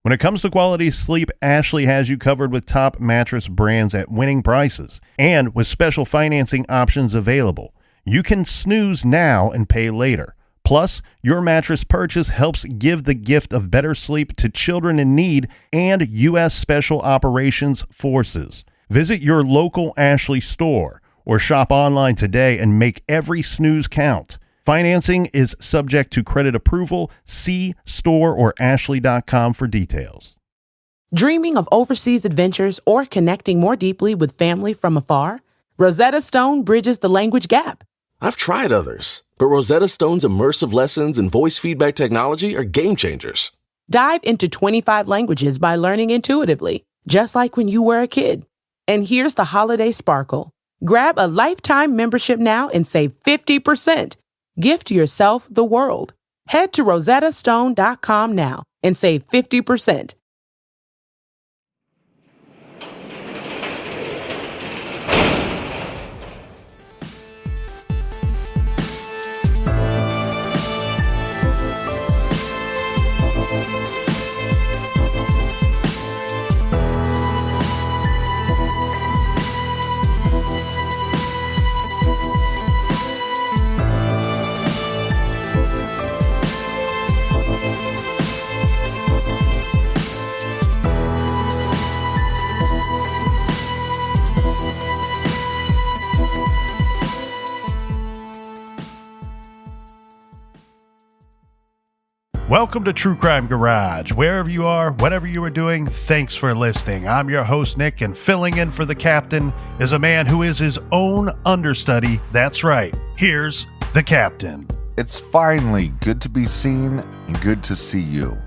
When it comes to quality sleep, Ashley has you covered with top mattress brands at winning prices and with special financing options available. You can snooze now and pay later. Plus, your mattress purchase helps give the gift of better sleep to children in need and U.S. Special Operations Forces. Visit your local Ashley store or shop online today and make every snooze count. Financing is subject to credit approval. See store or ashley.com for details. Dreaming of overseas adventures or connecting more deeply with family from afar? Rosetta Stone bridges the language gap. I've tried others, but Rosetta Stone's immersive lessons and voice feedback technology are game changers. Dive into 25 languages by learning intuitively, just like when you were a kid. And here's the holiday sparkle. Grab a lifetime membership now and save 50%. Gift yourself the world. Head to rosettastone.com now and save 50%. Welcome to True Crime Garage. Wherever you are, whatever you are doing, thanks for listening. I'm your host, Nick, and filling in for the captain is a man who is his own understudy. That's right. Here's the captain. It's finally good to be seen and good to see you.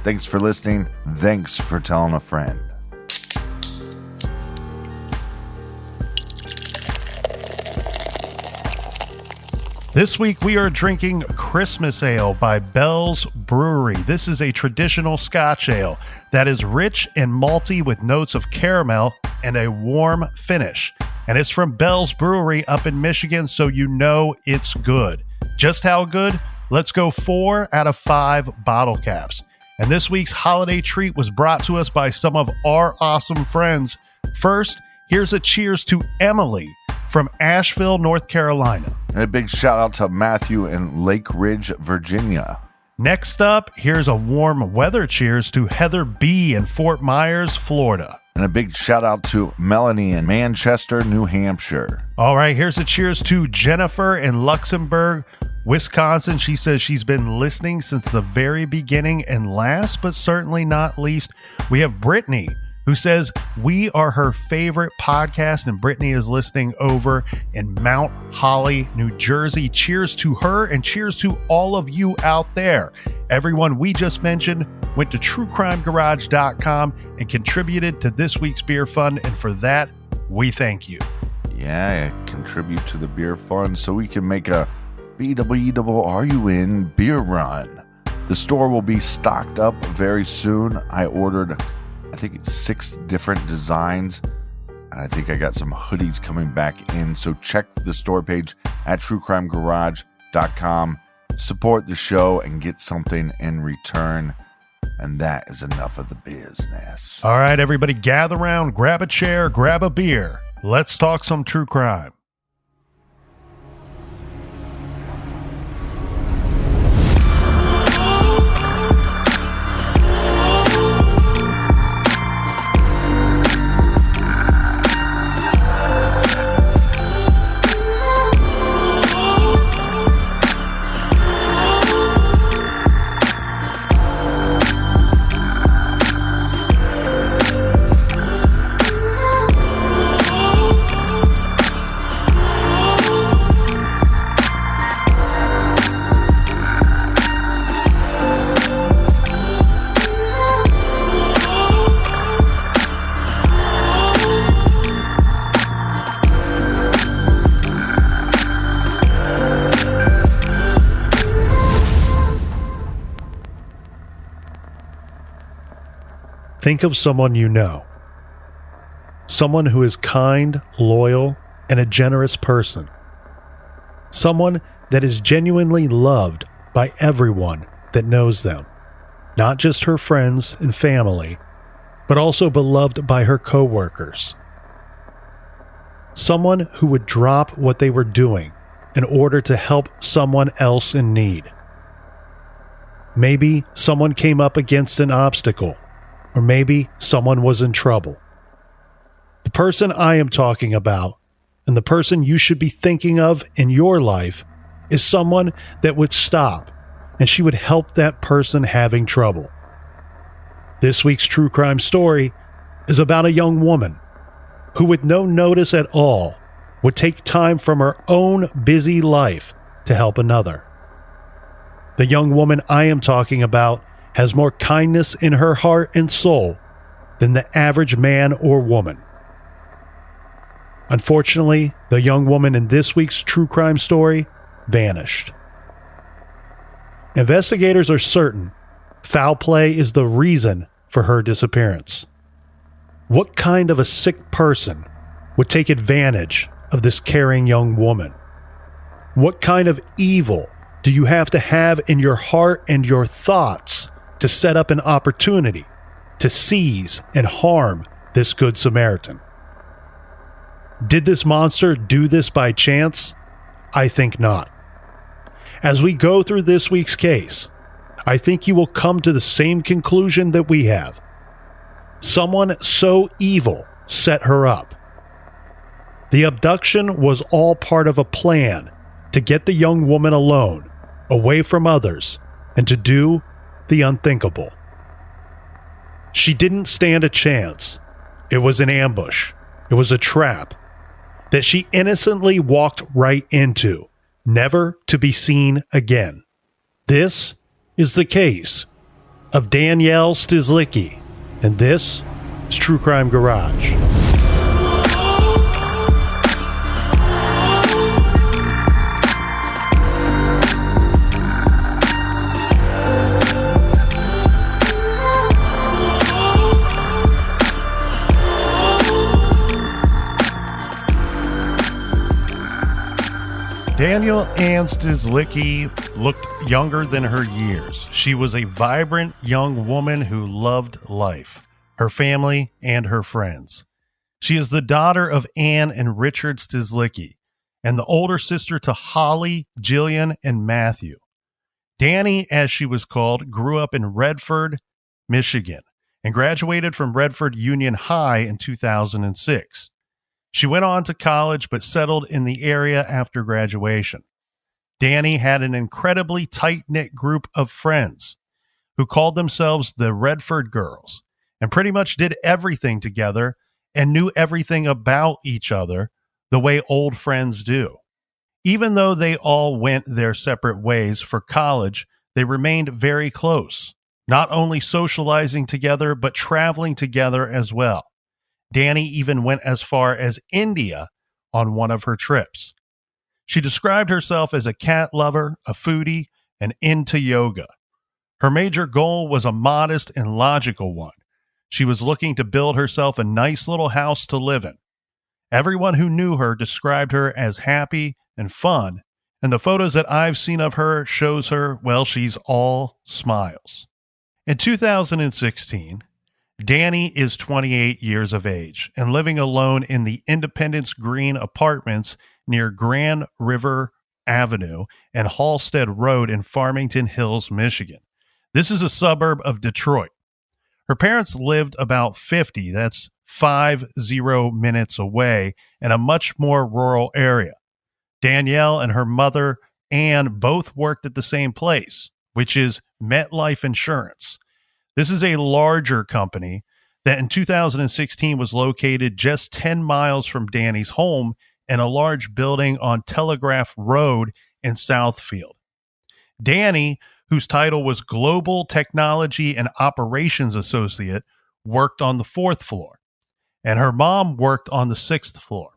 Thanks for listening. Thanks for telling a friend. This week we are drinking Christmas Ale by Bell's Brewery. This is a traditional Scotch ale that is rich and malty with notes of caramel and a warm finish. And it's from Bell's Brewery up in Michigan, so you know it's good. Just how good? Let's go 4 out of 5 bottle caps. And this week's holiday treat was brought to us by some of our awesome friends. First, here's a cheers to Emily from Asheville, North Carolina. And a big shout out to Matthew in Lake Ridge, Virginia. Next up, here's a warm weather cheers to Heather B. in Fort Myers, Florida. And a big shout out to Melanie in Manchester, New Hampshire. All right, here's a cheers to Jennifer in Luxembourg, Wisconsin. She says she's been listening since the very beginning. And last but certainly not least, we have Brittany, who says we are her favorite podcast, and Brittany is listening over in Mount Holly, New Jersey. Cheers to her and cheers to all of you out there. Everyone we just mentioned went to truecrimegarage.com and contributed to this week's beer fund, and for that, we thank you. Yeah, contribute to the beer fund so we can make a BWRUN beer run. The store will be stocked up very soon. I ordered I think it's 6 different designs, and I think I got some hoodies coming back in. So check the store page at truecrimegarage.com. Support the show and get something in return. And that is enough of the business. All right, everybody, gather around, grab a chair, grab a beer. Let's talk some true crime. Think of someone you know. Someone who is kind, loyal, and a generous person. Someone that is genuinely loved by everyone that knows them. not just her friends and family, but also beloved by her coworkers. Someone who would drop what they were doing in order to help someone else in need. Maybe someone came up against an obstacle, or maybe someone was in trouble. The person I am talking about, and the person you should be thinking of in your life, is someone that would stop, and she would help that person having trouble. This week's true crime story is about a young woman who, with no notice at all, would take time from her own busy life to help another. The young woman I am talking about has more kindness in her heart and soul than the average man or woman. Unfortunately, the young woman in this week's true crime story vanished. Investigators are certain foul play is the reason for her disappearance. What kind of a sick person would take advantage of this caring young woman? What kind of evil do you have to have in your heart and your thoughts to set up an opportunity to seize and harm this Good Samaritan? Did this monster do this by chance? I think not. As we go through this week's case, I think you will come to the same conclusion that we have. Someone so evil set her up. The abduction was all part of a plan to get the young woman alone, away from others, and to do the unthinkable. She didn't stand a chance. It was an ambush. It was a trap that she innocently walked right into, never to be seen again. This is the case of Danielle Stislicki, and this is True Crime Garage. Danielle Ann Stislicki looked younger than her years. She was a vibrant young woman who loved life, her family, and her friends. She is the daughter of Ann and Richard Stislicki, and the older sister to Holly, Jillian, and Matthew. Danny, as she was called, grew up in Redford, Michigan, and graduated from Redford Union High in 2006. She went on to college but settled in the area after graduation. Danny had an incredibly tight-knit group of friends who called themselves the Redford Girls and pretty much did everything together and knew everything about each other the way old friends do. Even though they all went their separate ways for college, they remained very close, not only socializing together but traveling together as well. Danny even went as far as India on one of her trips. She described herself as a cat lover, a foodie, and into yoga. Her major goal was a modest and logical one. She was looking to build herself a nice little house to live in. Everyone who knew her described her as happy and fun, and the photos that I've seen of her shows her, well, she's all smiles. In 2016, Danny is 28 years of age and living alone in the Independence Green apartments near Grand River Avenue and Halstead Road in Farmington Hills, Michigan. This is a suburb of Detroit. Her parents lived about 50 minutes away in a much more rural area. Danielle and her mother, Ann, both worked at the same place, which is MetLife Insurance. This is a larger company that in 2016 was located just 10 miles from Danny's home in a large building on Telegraph Road in Southfield. Danny, whose title was Global Technology and Operations Associate, worked on the 4th floor, and her mom worked on the 6th floor.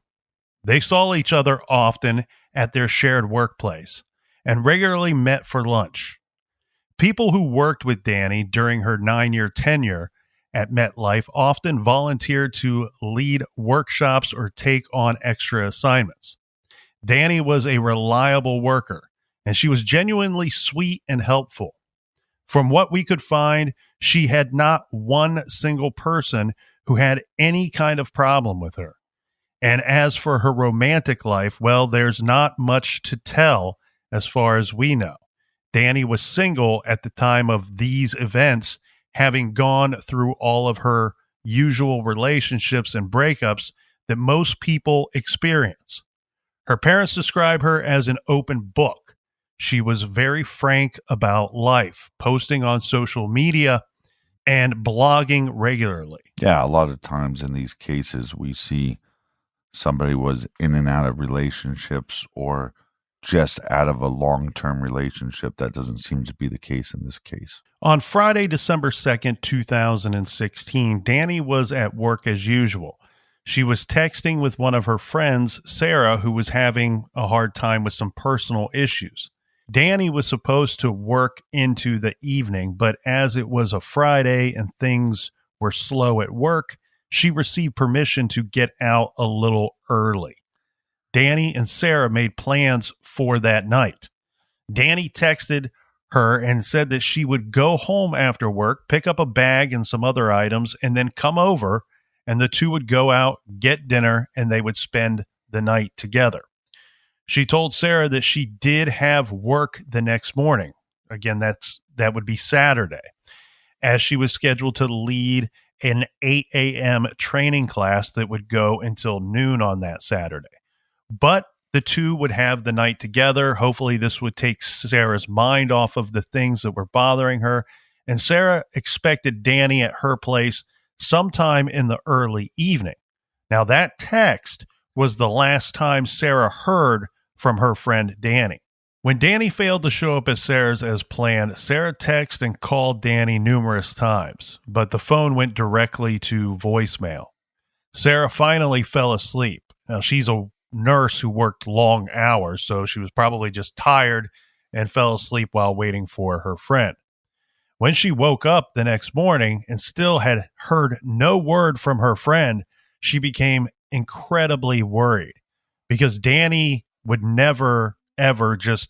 They saw each other often at their shared workplace and regularly met for lunch. People who worked with Danny during her 9-year tenure at MetLife often volunteered to lead workshops or take on extra assignments. Danny was a reliable worker, and she was genuinely sweet and helpful. From what we could find, she had not one single person who had any kind of problem with her. And as for her romantic life, well, there's not much to tell as far as we know. Danny was single at the time of these events, having gone through all of her usual relationships and breakups that most people experience. Her parents describe her as an open book. She was very frank about life, posting on social media and blogging regularly. Yeah, a lot of times in these cases, we see somebody was in and out of relationships or just out of a long-term relationship. That doesn't seem to be the case in this case. On Friday, December 2nd, 2016, Danny was at work as usual. She was texting with one of her friends, Sarah, who was having a hard time with some personal issues. Danny was supposed to work into the evening, but as it was a Friday and things were slow at work, she received permission to get out a little early. Danny and Sarah made plans for that night. Danny texted her and said that she would go home after work, pick up a bag and some other items, and then come over, and the two would go out, get dinner, and they would spend the night together. She told Sarah that she did have work the next morning. Again, that would be Saturday, as she was scheduled to lead an 8 a.m. training class that would go until noon on that Saturday. But the two would have the night together. Hopefully this would take Sarah's mind off of the things that were bothering her. And Sarah expected Danny at her place sometime in the early evening. Now, that text was the last time Sarah heard from her friend Danny. When Danny failed to show up at Sarah's as planned, Sarah texted and called Danny numerous times, but the phone went directly to voicemail. Sarah finally fell asleep. Now, she's a nurse who worked long hours, so she was probably just tired and fell asleep while waiting for her friend. When she woke up the next morning and still had heard no word from her friend, she became incredibly worried because Danny would never, ever just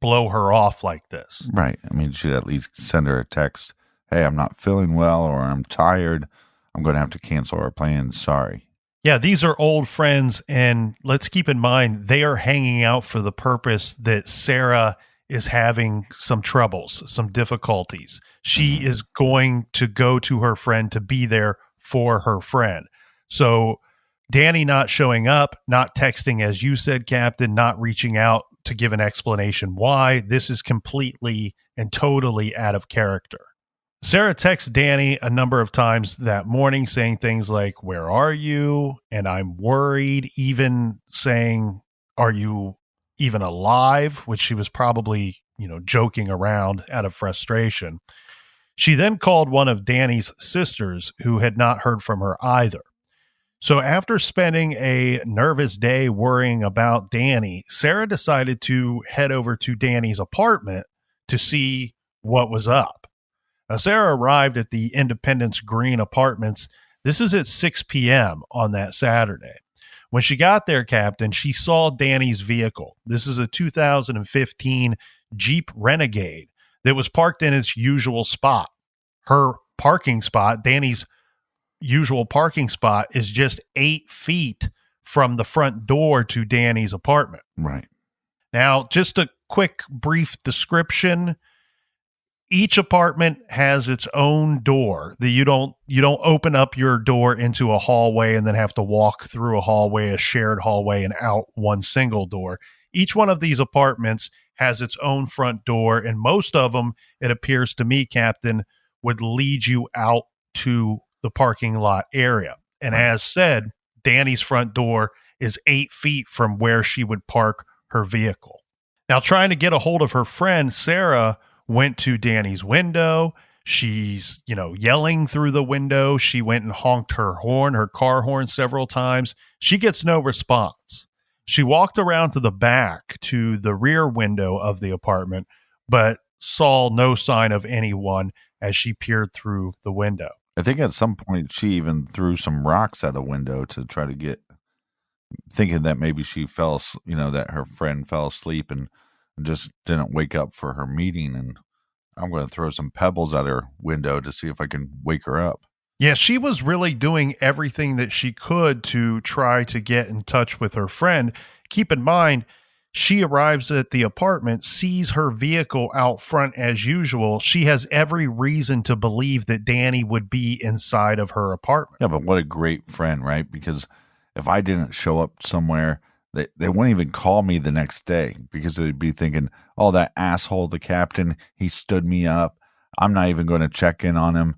blow her off like this. Right. I mean, she'd at least send her a text, hey, I'm not feeling well, or I'm tired. I'm going to have to cancel our plans. Sorry. Yeah, these are old friends, and let's keep in mind, they are hanging out for the purpose that Sarah is having some troubles, some difficulties. She is going to go to her friend to be there for her friend. So Danny not showing up, not texting, as you said, Captain, not reaching out to give an explanation why, this is completely and totally out of character. Sarah texts Danny a number of times that morning saying things like, "Where are you?" and "I'm worried," even saying, "Are you even alive?" which she was probably, joking around out of frustration. She then called one of Danny's sisters who had not heard from her either. So after spending a nervous day worrying about Danny, Sarah decided to head over to Danny's apartment to see what was up. Now, Sarah arrived at the Independence Green Apartments. This is at 6 p.m. on that Saturday. When she got there, Captain, she saw Danny's vehicle. This is a 2015 Jeep Renegade that was parked in its usual spot. Her parking spot, Danny's usual parking spot, is just 8 feet from the front door to Danny's apartment. Right. Now, just a quick, brief description. Each apartment has its own door. You don't open up your door into a hallway and then have to walk through a hallway, a shared hallway, and out one single door. Each one of these apartments has its own front door, and most of them, it appears to me, Captain, would lead you out to the parking lot area. And as said, Danny's front door is 8 feet from where she would park her vehicle. Now, trying to get a hold of her friend, Sarah went to Danny's window. She's, yelling through the window. She went and honked her car horn several times. She gets no response. She walked around to the back to the rear window of the apartment, but saw no sign of anyone as she peered through the window. I think at some point she even threw some rocks at a window to try to thinking that maybe she that her friend fell asleep and just didn't wake up for her meeting. And I'm going to throw some pebbles at her window to see if I can wake her up. Yeah, she was really doing everything that she could to try to get in touch with her friend. Keep in mind, she arrives at the apartment, sees her vehicle out front as usual. She has every reason to believe that Danny would be inside of her apartment. Yeah, but what a great friend, right? Because if I didn't show up somewhere, they wouldn't even call me the next day because they'd be thinking, oh, that asshole, the captain, he stood me up. I'm not even going to check in on him.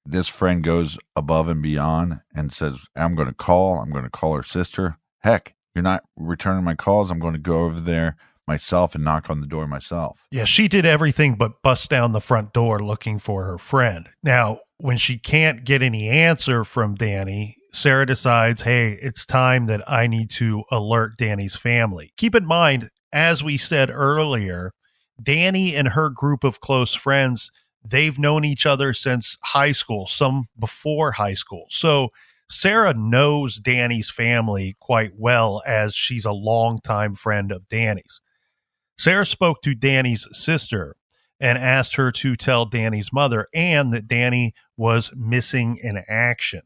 This friend goes above and beyond and says, I'm going to call her sister. Heck, you're not returning my calls. I'm going to go over there myself and knock on the door myself. Yeah, she did everything but bust down the front door looking for her friend. Now, when she can't get any answer from Danny, Sarah decides, hey, it's time that I need to alert Danny's family. Keep in mind, as we said earlier, Danny and her group of close friends, they've known each other since high school, some before high school. So Sarah knows Danny's family quite well, as she's a longtime friend of Danny's. Sarah spoke to Danny's sister and asked her to tell Danny's mother Ann that Danny was missing in action.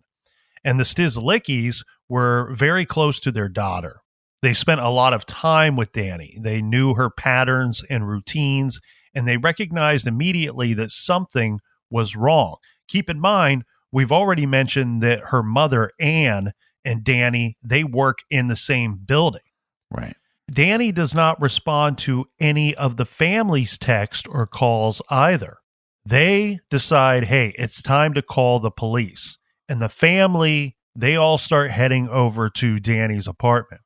And the Stislickis were very close to their daughter. They spent a lot of time with Danny. They knew her patterns and routines, and they recognized immediately that something was wrong. Keep in mind, we've already mentioned that her mother, Ann, and Danny, they work in the same building. Right. Danny does not respond to any of the family's text or calls either. They decide, hey, it's time to call the police. And the family, they all start heading over to Danny's apartment.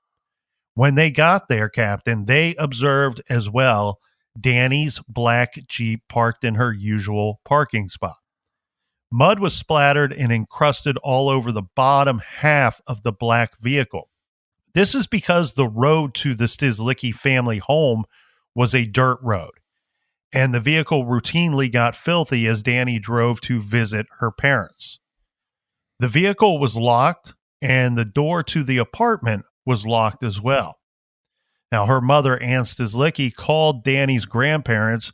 When they got there, Captain, they observed as well Danny's black Jeep parked in her usual parking spot. Mud was splattered and encrusted all over the bottom half of the black vehicle. This is because the road to the Stislicki family home was a dirt road, and the vehicle routinely got filthy as Danny drove to visit her parents. The vehicle was locked, and the door to the apartment was locked as well. Now, her mother, Ann Stislicki, called Danny's grandparents,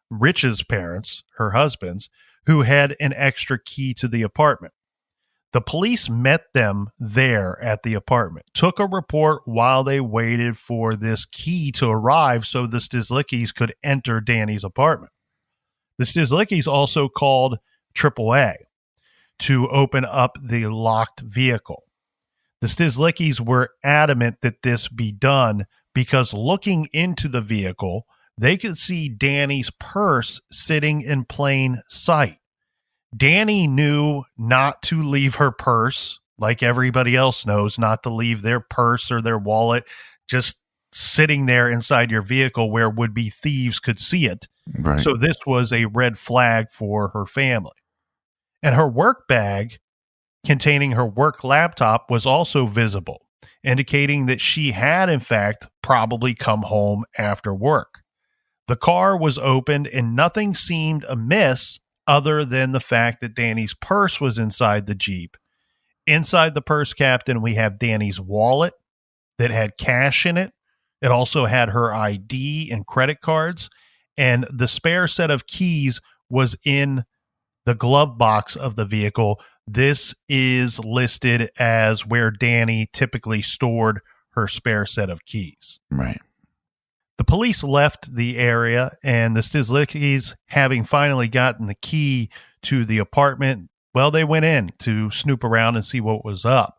Rich's parents, her husband's, who had an extra key to the apartment. The police met them there at the apartment, took a report while they waited for this key to arrive so the Stislickis could enter Danny's apartment. The Stislickis also called AAA to open up the locked vehicle. The Stislickis were adamant that this be done because looking into the vehicle, they could see Danny's purse sitting in plain sight. Danny knew not to leave her purse, like everybody else knows, not to leave their purse or their wallet just sitting there inside your vehicle where would-be thieves could see it. Right. So this was a red flag for her family. And her work bag containing her work laptop was also visible, indicating that she had, in fact, probably come home after work. The car was opened and nothing seemed amiss other than the fact that Danny's purse was inside the Jeep. Inside the purse, Captain, we have Danny's wallet that had cash in it. It also had her ID and credit cards, and the spare set of keys was in the glove box of the vehicle. This is listed as where Danny typically stored her spare set of keys. Right. The police left the area, and the Stislickis, having finally gotten the key to the apartment, well, they went in to snoop around and see what was up.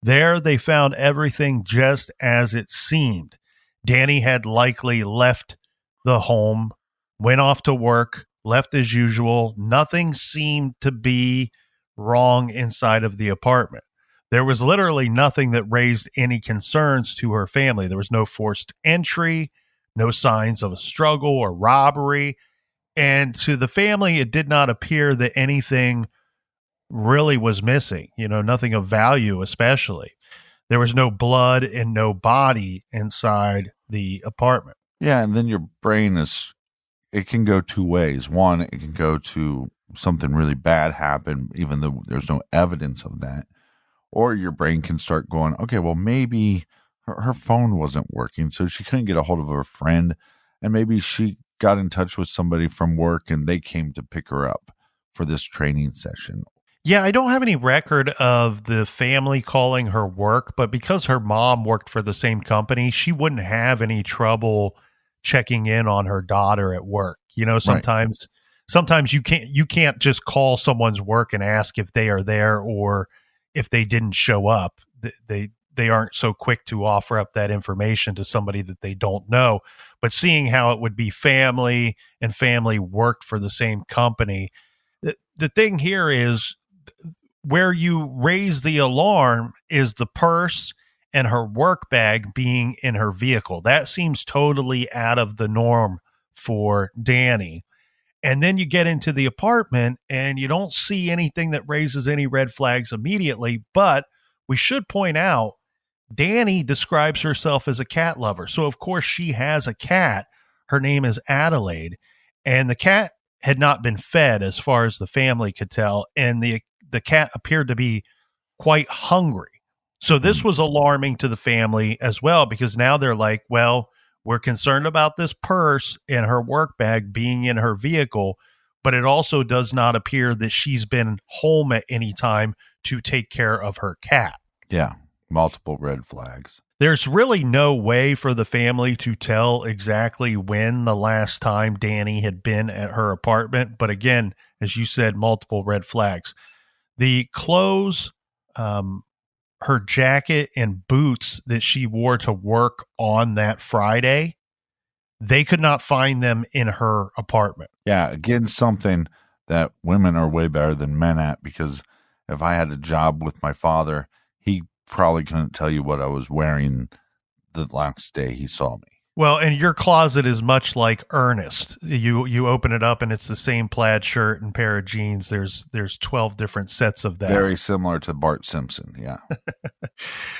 There, they found everything just as it seemed. Danny had likely left the home, went off to work, left as usual. Nothing seemed to be wrong inside of the apartment. There was literally nothing that raised any concerns to her family. There was no forced entry, no signs of a struggle or robbery. And to the family, it did not appear that anything really was missing, nothing of value, especially. There was no blood and no body inside the apartment. Yeah, and then your brain it can go two ways. One, it can go to something really bad happened, even though there's no evidence of that. Or your brain can start going, okay, well, maybe her phone wasn't working, so she couldn't get a hold of her friend, and maybe she got in touch with somebody from work and they came to pick her up for this training session. Yeah, I don't have any record of the family calling her work, but because her mom worked for the same company, she wouldn't have any trouble checking in on her daughter at work. You know, sometimes you can't just call someone's work and ask if they are there or if they didn't show up. They aren't so quick to offer up that information to somebody that they don't know. But seeing how it would be family and family worked for the same company, the thing here is where you raise the alarm is the purse and her work bag being in her vehicle. That seems totally out of the norm for Danny. And then you get into the apartment and you don't see anything that raises any red flags immediately. But we should point out, Danny describes herself as a cat lover. So, of course, she has a cat. Her name is Adelaide. And the cat had not been fed as far as the family could tell. And the cat appeared to be quite hungry. So this was alarming to the family as well, because now they're like, well, we're concerned about this purse and her work bag being in her vehicle, but it also does not appear that she's been home at any time to take care of her cat. Yeah, multiple red flags. There's really no way for the family to tell exactly when the last time Danny had been at her apartment. But again, as you said, multiple red flags. The clothes, her jacket and boots that she wore to work on that Friday, they could not find them in her apartment. Yeah, again, something that women are way better than men at, because if I had a job with my father, he probably couldn't tell you what I was wearing the last day he saw me. Well, and your closet is much like Ernest. You open it up and it's the same plaid shirt and pair of jeans. There's 12 different sets of that. Very similar to Bart Simpson, yeah.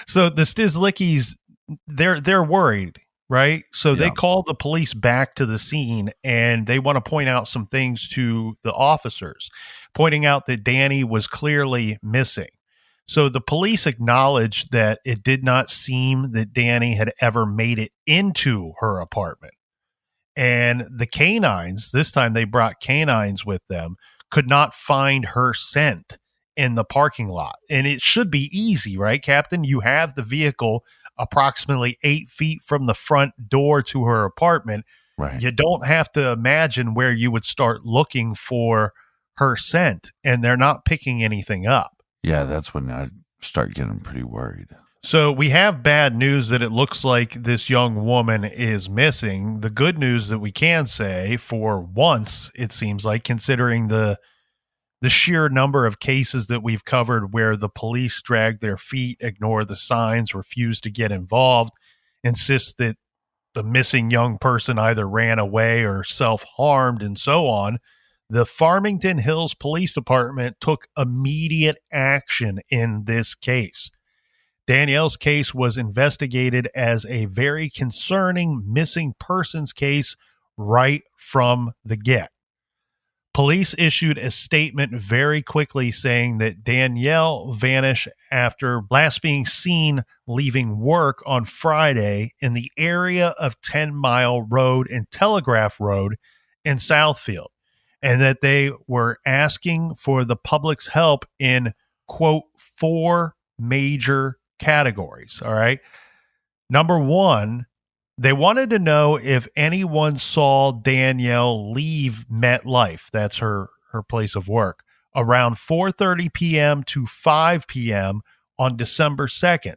So the Stislickis, they're worried, right? So they Yeah. call the police back to the scene and they want to point out some things to the officers, pointing out that Danny was clearly missing. So the police acknowledged that it did not seem that Danny had ever made it into her apartment. And the canines, this time they brought canines with them, could not find her scent in the parking lot. And it should be easy, right, Captain? You have the vehicle approximately 8 feet from the front door to her apartment. Right. You don't have to imagine where you would start looking for her scent, and they're not picking anything up. Yeah, that's when I start getting pretty worried. So we have bad news that it looks like this young woman is missing. The good news that we can say, for once, it seems like, considering the sheer number of cases that we've covered where the police drag their feet, ignore the signs, refuse to get involved, insist that the missing young person either ran away or self-harmed and so on, the Farmington Hills Police Department took immediate action in this case. Danielle's case was investigated as a very concerning missing persons case right from the get. Police issued a statement very quickly saying that Danielle vanished after last being seen leaving work on Friday in the area of 10 Mile Road and Telegraph Road in Southfield, and that they were asking for the public's help in, quote, 4 major categories. All right. Number one, they wanted to know if anyone saw Danielle leave MetLife, that's her place of work, around 4:30 p.m. to 5 p.m. on December 2nd.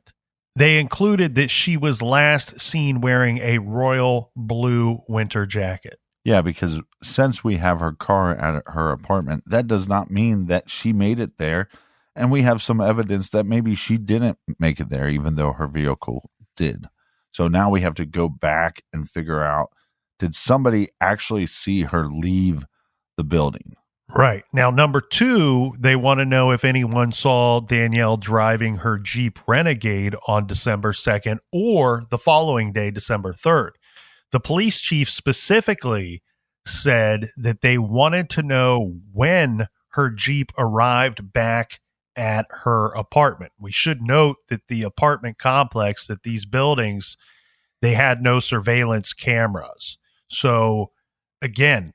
They included that she was last seen wearing a royal blue winter jacket. Yeah, because since we have her car at her apartment, that does not mean that she made it there. And we have some evidence that maybe she didn't make it there, even though her vehicle did. So now we have to go back and figure out, did somebody actually see her leave the building? Right. Now, number two, they want to know if anyone saw Danielle driving her Jeep Renegade on December 2nd or the following day, December 3rd. The police chief specifically said that they wanted to know when her Jeep arrived back at her apartment. We should note that the apartment complex, that these buildings, they had no surveillance cameras. So again,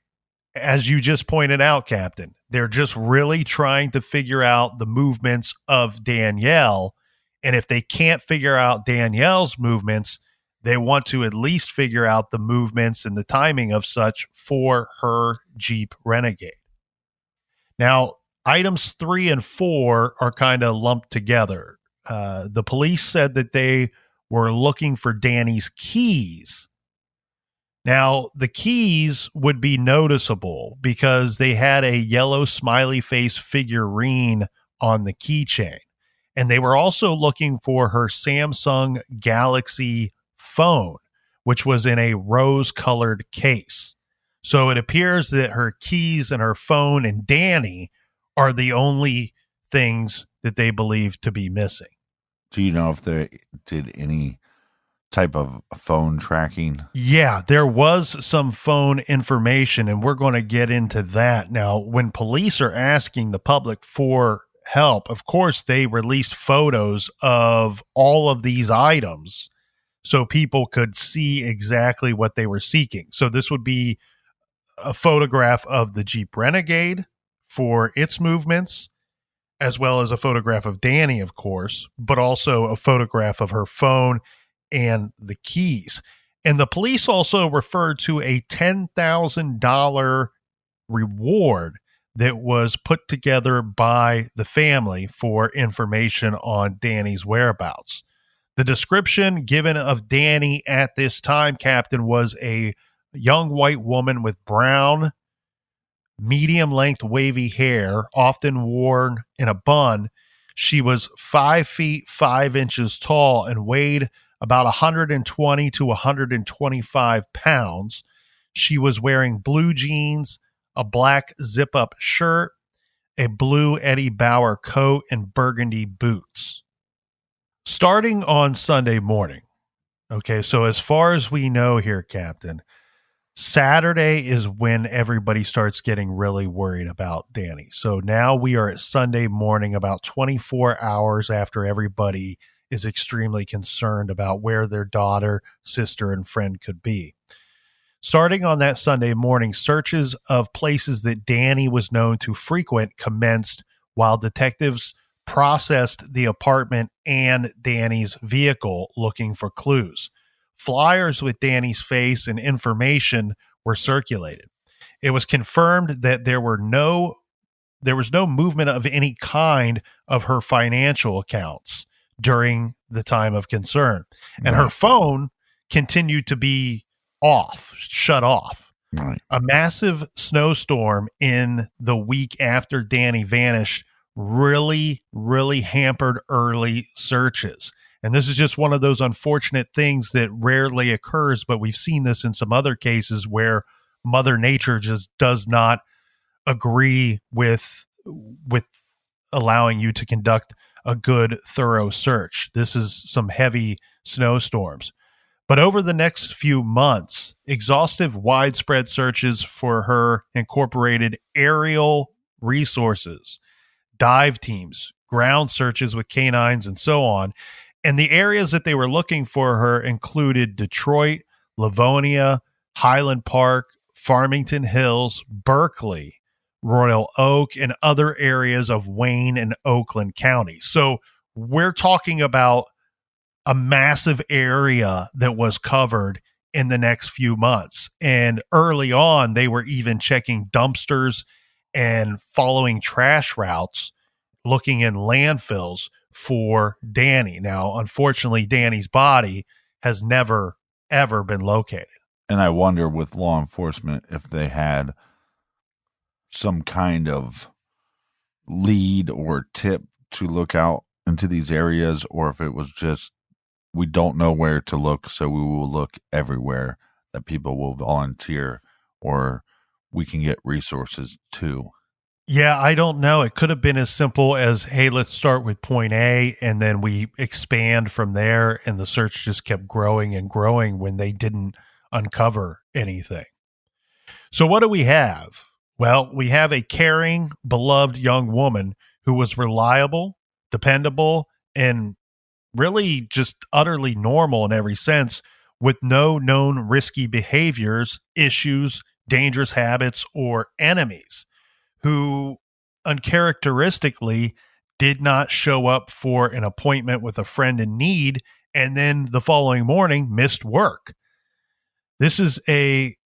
as you just pointed out, Captain, they're just really trying to figure out the movements of Danielle. And if they can't figure out Danielle's movements, they want to at least figure out the movements and the timing of such for her Jeep Renegade. Now, items 3 and 4 are kind of lumped together. The police said that they were looking for Danny's keys. Now, the keys would be noticeable because they had a yellow smiley face figurine on the keychain. And they were also looking for her Samsung Galaxy phone, which was in a rose-colored case. So it appears that her keys and her phone and Danny are the only things that they believe to be missing. Do you know if they did any type of phone tracking? Yeah, there was some phone information, and we're going to get into that. Now, when police are asking the public for help, of course, they released photos of all of these items so people could see exactly what they were seeking. So this would be a photograph of the Jeep Renegade for its movements, as well as a photograph of Danny, of course, but also a photograph of her phone and the keys. And the police also referred to a $10,000 reward that was put together by the family for information on Danny's whereabouts. The description given of Danny at this time, Captain, was a young white woman with brown, medium-length wavy hair, often worn in a bun. She was 5 feet 5 inches tall and weighed about 120 to 125 pounds. She was wearing blue jeans, a black zip-up shirt, a blue Eddie Bauer coat, and burgundy boots. Starting on Sunday morning, okay, so as far as we know here, Captain, Saturday is when everybody starts getting really worried about Danny. So now we are at Sunday morning, about 24 hours after everybody is extremely concerned about where their daughter, sister, and friend could be. Starting on that Sunday morning, searches of places that Danny was known to frequent commenced while detectives processed the apartment and Danny's vehicle looking for clues. Flyers with Danny's face and information were circulated. It was confirmed that there was no movement of any kind of her financial accounts during the time of concern. And her phone continued to be shut off. Right. A massive snowstorm in the week after Danny vanished really, really hampered early searches. And this is just one of those unfortunate things that rarely occurs, but we've seen this in some other cases where Mother Nature just does not agree with allowing you to conduct a good, thorough search. This is some heavy snowstorms. But over the next few months, exhaustive, widespread searches for her incorporated aerial resources, dive teams, ground searches with canines, and so on. And the areas that they were looking for her included Detroit, Livonia, Highland Park, Farmington Hills, Berkeley, Royal Oak, and other areas of Wayne and Oakland counties. So we're talking about a massive area that was covered in the next few months. And early on, they were even checking dumpsters and following trash routes, looking in landfills for Danny. Now, unfortunately, Danny's body has never, ever been located. And I wonder with law enforcement if they had some kind of lead or tip to look out into these areas, or if it was just, we don't know where to look, so we will look everywhere that people will volunteer or we can get resources to. Yeah, I don't know. It could have been as simple as, hey, let's start with point A, and then we expand from there, and the search just kept growing and growing when they didn't uncover anything. So what do we have? Well, we have a caring, beloved young woman who was reliable, dependable, and really just utterly normal in every sense, with no known risky behaviors, issues, dangerous habits, or enemies who uncharacteristically did not show up for an appointment with a friend in need and then the following morning missed work. This is a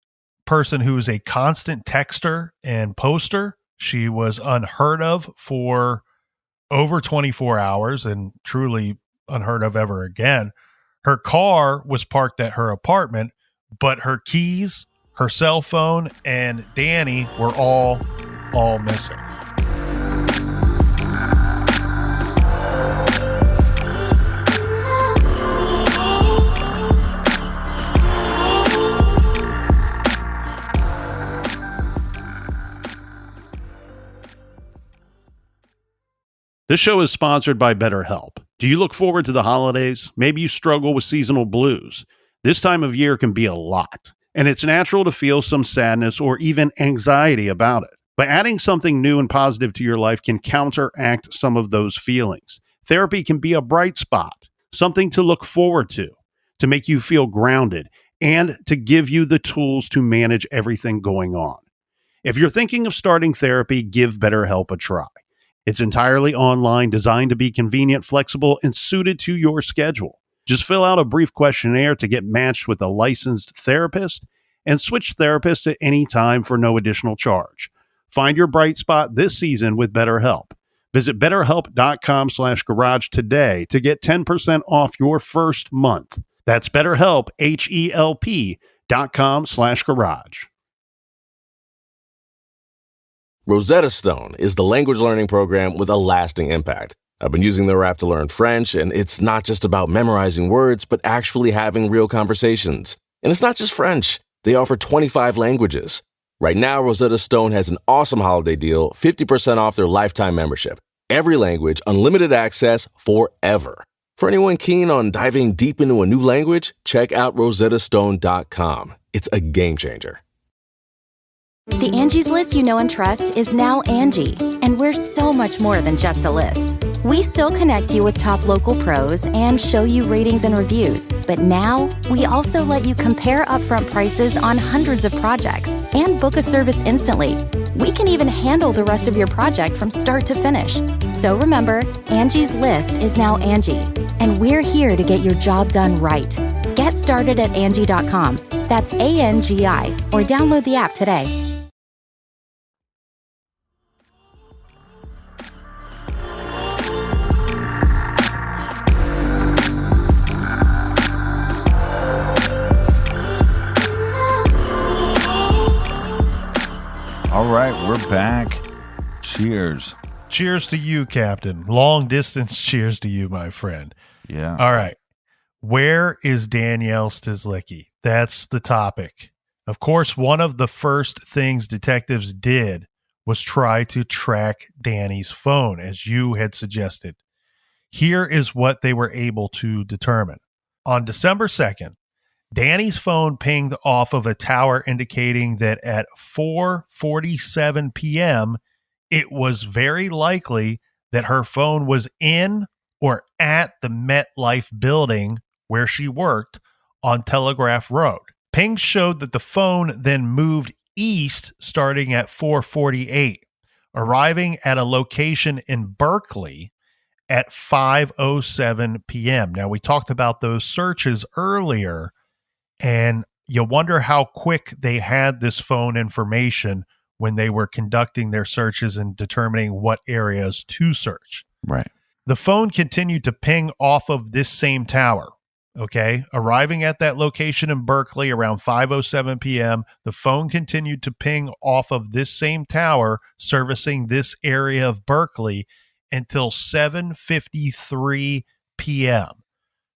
person who is a constant texter and poster. She was unheard of for over 24 hours and truly unheard of ever again. Her car was parked at her apartment, but her keys, her cell phone, and Danny were all missing. This show is sponsored by BetterHelp. Do you look forward to the holidays? Maybe you struggle with seasonal blues. This time of year can be a lot, and it's natural to feel some sadness or even anxiety about it. But adding something new and positive to your life can counteract some of those feelings. Therapy can be a bright spot, something to look forward to make you feel grounded, and to give you the tools to manage everything going on. If you're thinking of starting therapy, give BetterHelp a try. It's entirely online, designed to be convenient, flexible, and suited to your schedule. Just fill out a brief questionnaire to get matched with a licensed therapist and switch therapists at any time for no additional charge. Find your bright spot this season with BetterHelp. Visit BetterHelp.com/garage today to get 10% off your first month. That's BetterHelp, HELP.com/garage. Rosetta Stone is the language learning program with a lasting impact. I've been using their app to learn French, and it's not just about memorizing words, but actually having real conversations. And it's not just French. They offer 25 languages. Right now, Rosetta Stone has an awesome holiday deal, 50% off their lifetime membership. Every language, unlimited access forever. For anyone keen on diving deep into a new language, check out rosettastone.com. It's a game changer. The Angie's List you know and trust is now Angie, and we're so much more than just a list. We still connect you with top local pros and show you ratings and reviews, but now we also let you compare upfront prices on hundreds of projects and book a service instantly. We can even handle the rest of your project from start to finish. So remember, Angie's List is now Angie, and we're here to get your job done right. Get started at Angie.com. That's ANGI, or download the app today. All right, we're back. Cheers. Cheers to you, Captain. Long distance cheers to you, my friend. Yeah. All right. Where is Danielle Stislicki? That's the topic. Of course, one of the first things detectives did was try to track Danny's phone, as you had suggested. Here is what they were able to determine. On December 2nd, Danny's phone pinged off of a tower indicating that at 4:47 p.m., it was very likely that her phone was in or at the MetLife building where she worked on Telegraph Road. Pings showed that the phone then moved east starting at 4:48, arriving at a location in Berkeley at 5:07 p.m. Now, we talked about those searches earlier, and you wonder how quick they had this phone information when they were conducting their searches and determining what areas to search. Right. The phone continued to ping off of this same tower, okay? Arriving at that location in Berkeley around 5:07 p.m., the phone continued to ping off of this same tower servicing this area of Berkeley until 7:53 p.m.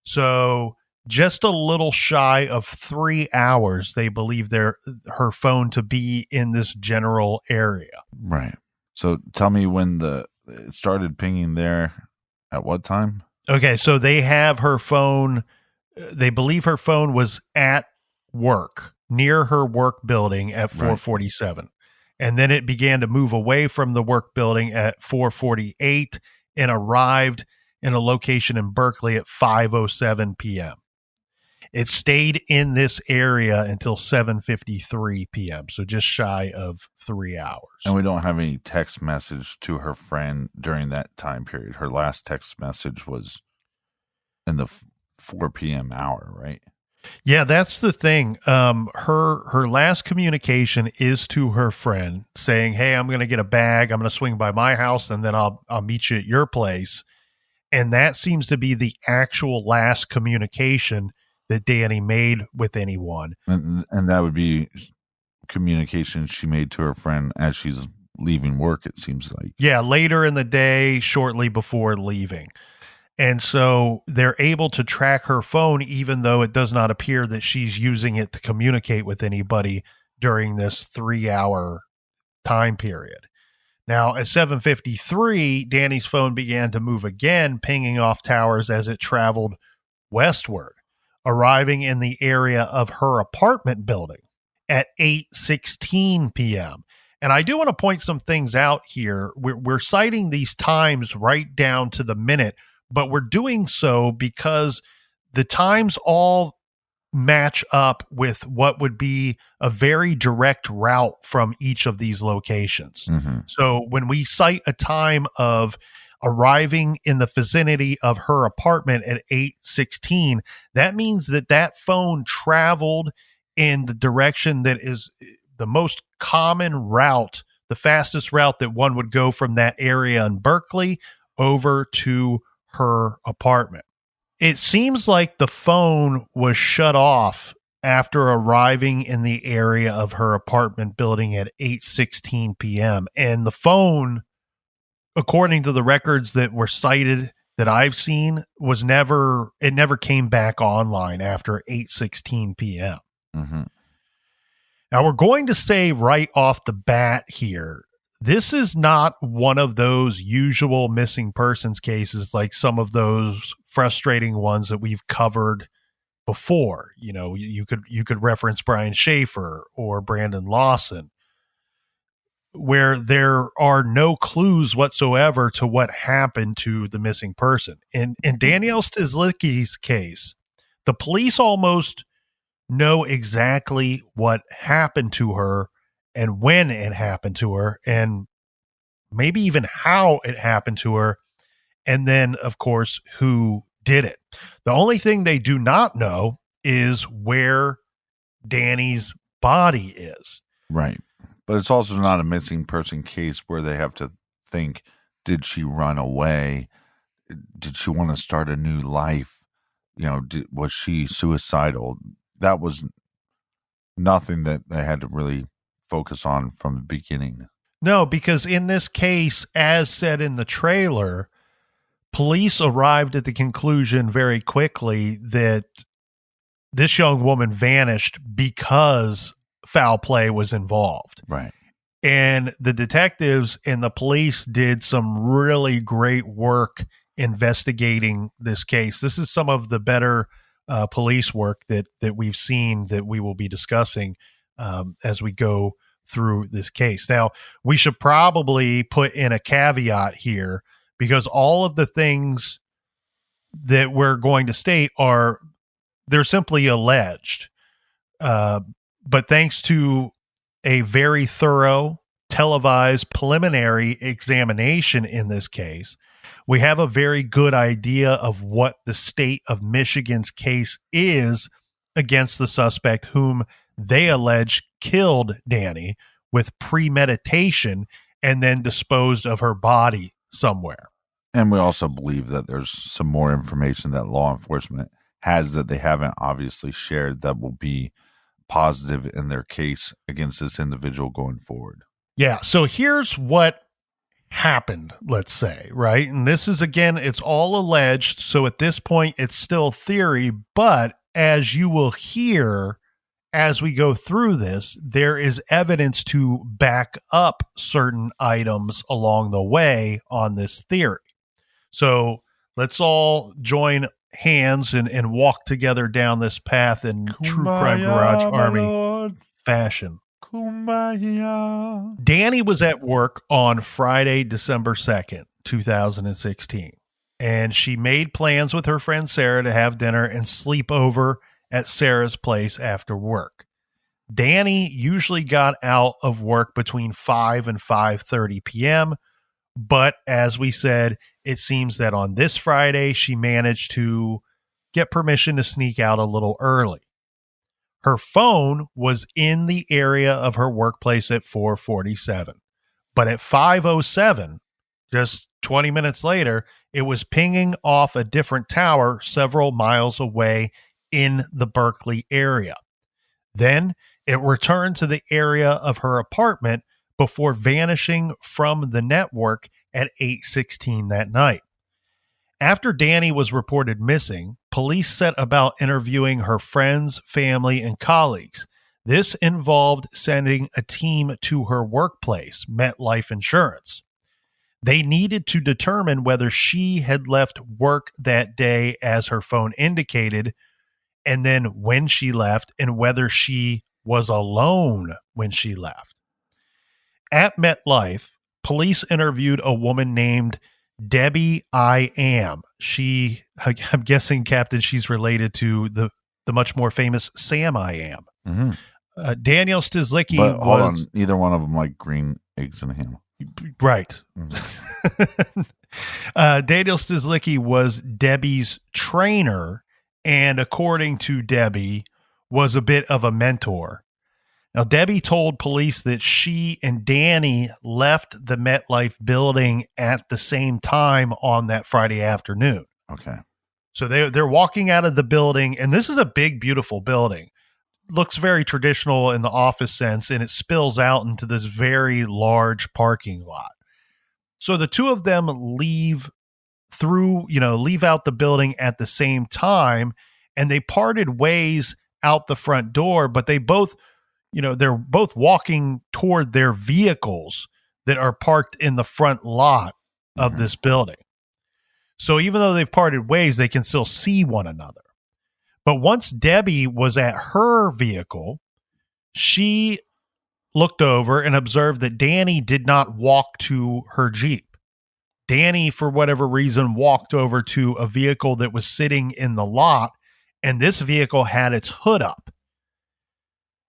So just a little shy of 3 hours, they believe her phone to be in this general area. Right. So tell me when it started pinging there at what time? Okay, so they have her phone. They believe her phone was at work, near her work building at 4:47. And then it began to move away from the work building at 4:48 and arrived in a location in Berkeley at 5:07 p.m. It stayed in this area until 7:53 p.m., so just shy of 3 hours. And we don't have any text message to her friend during that time period. Her last text message was in the 4 p.m. hour, right? Yeah, that's the thing. Her last communication is to her friend saying, "Hey, I'm going to get a bag. I'm going to swing by my house, and then I'll meet you at your place." And that seems to be the actual last communication that Danny made with anyone. And that would be communication she made to her friend as she's leaving work, it seems like. Yeah, later in the day, shortly before leaving. And so they're able to track her phone, even though it does not appear that she's using it to communicate with anybody during this 3-hour time period. Now, at 7:53, Danny's phone began to move again, pinging off towers as it traveled westward, arriving in the area of her apartment building at 8:16 p.m. And I do want to point some things out here. We're citing these times right down to the minute, but we're doing so because the times all match up with what would be a very direct route from each of these locations. Mm-hmm. So when we cite a time of arriving in the vicinity of her apartment at 8:16, that means that phone traveled in the direction that is the most common route, the fastest route that one would go from that area in Berkeley over to her apartment. It seems like the phone was shut off after arriving in the area of her apartment building at 8:16 p.m. And the phone, according to the records that were cited that I've seen, it never came back online after 8:16 p.m. Mm-hmm. Now, we're going to say right off the bat here, this is not one of those usual missing persons cases like some of those frustrating ones that we've covered before. You know, you could reference Brian Schaefer or Brandon Lawson, where there are no clues whatsoever to what happened to the missing person. In Danielle Stislicki's case, the police almost know exactly what happened to her and when it happened to her, and maybe even how it happened to her, and then, of course, who did it. The only thing they do not know is where Danny's body is. Right. But it's also not a missing person case where they have to think, did she run away? Did she want to start a new life? You know, was she suicidal? That was nothing that they had to really focus on from the beginning. No, because in this case, as said in the trailer, police arrived at the conclusion very quickly that this young woman vanished because foul play was involved. Right. And the detectives and the police did some really great work investigating this case. This is some of the better police work that we've seen that we will be discussing as we go through this case. Now, we should probably put in a caveat here because all of the things that we're going to state they're simply alleged. But thanks to a very thorough televised preliminary examination in this case, we have a very good idea of what the state of Michigan's case is against the suspect whom they allege killed Danny with premeditation and then disposed of her body somewhere. And we also believe that there's some more information that law enforcement has that they haven't obviously shared that will be positive in their case against this individual going forward. Yeah, so here's what happened, let's say, right? And this is, again, it's all alleged, so at this point it's still theory, but as you will hear as we go through this, there is evidence to back up certain items along the way on this theory. So let's all join hands and walk together down this path in True Crime Garage Army fashion. Kumbaya. Danny was at work on Friday, December 2nd, 2016, and she made plans with her friend Sarah to have dinner and sleep over at Sarah's place after work. Danny usually got out of work between 5 and 5:30 p.m., but as we said, it seems that on this Friday, she managed to get permission to sneak out a little early. Her phone was in the area of her workplace at 4:47, but at 5:07, just 20 minutes later, it was pinging off a different tower several miles away in the Berkeley area. Then it returned to the area of her apartment before vanishing from the network at 8:16 that night. After Danny was reported missing, police set about interviewing her friends, family, and colleagues. This involved sending a team to her workplace, MetLife Insurance. They needed to determine whether she had left work that day as her phone indicated, and then when she left, and whether she was alone when she left. At MetLife, police interviewed a woman named Debbie I. Am. I'm guessing, Captain, she's related to the much more famous Sam I. Am. Mm-hmm. Danielle Stislicki but was... hold on, neither one of them like green eggs and ham. Right. Mm-hmm. Danielle Stislicki was Debbie's trainer, and according to Debbie, was a bit of a mentor. Now, Debbie told police that she and Danny left the MetLife building at the same time on that Friday afternoon. Okay. So they're walking out of the building, and this is a big, beautiful building. Looks very traditional in the office sense, and it spills out into this very large parking lot. So the two of them leave out the building at the same time, and they parted ways out the front door, but they both, they're both walking toward their vehicles that are parked in the front lot of this building. So even though they've parted ways, they can still see one another. But once Debbie was at her vehicle, she looked over and observed that Danny did not walk to her Jeep. Danny, for whatever reason, walked over to a vehicle that was sitting in the lot, and this vehicle had its hood up.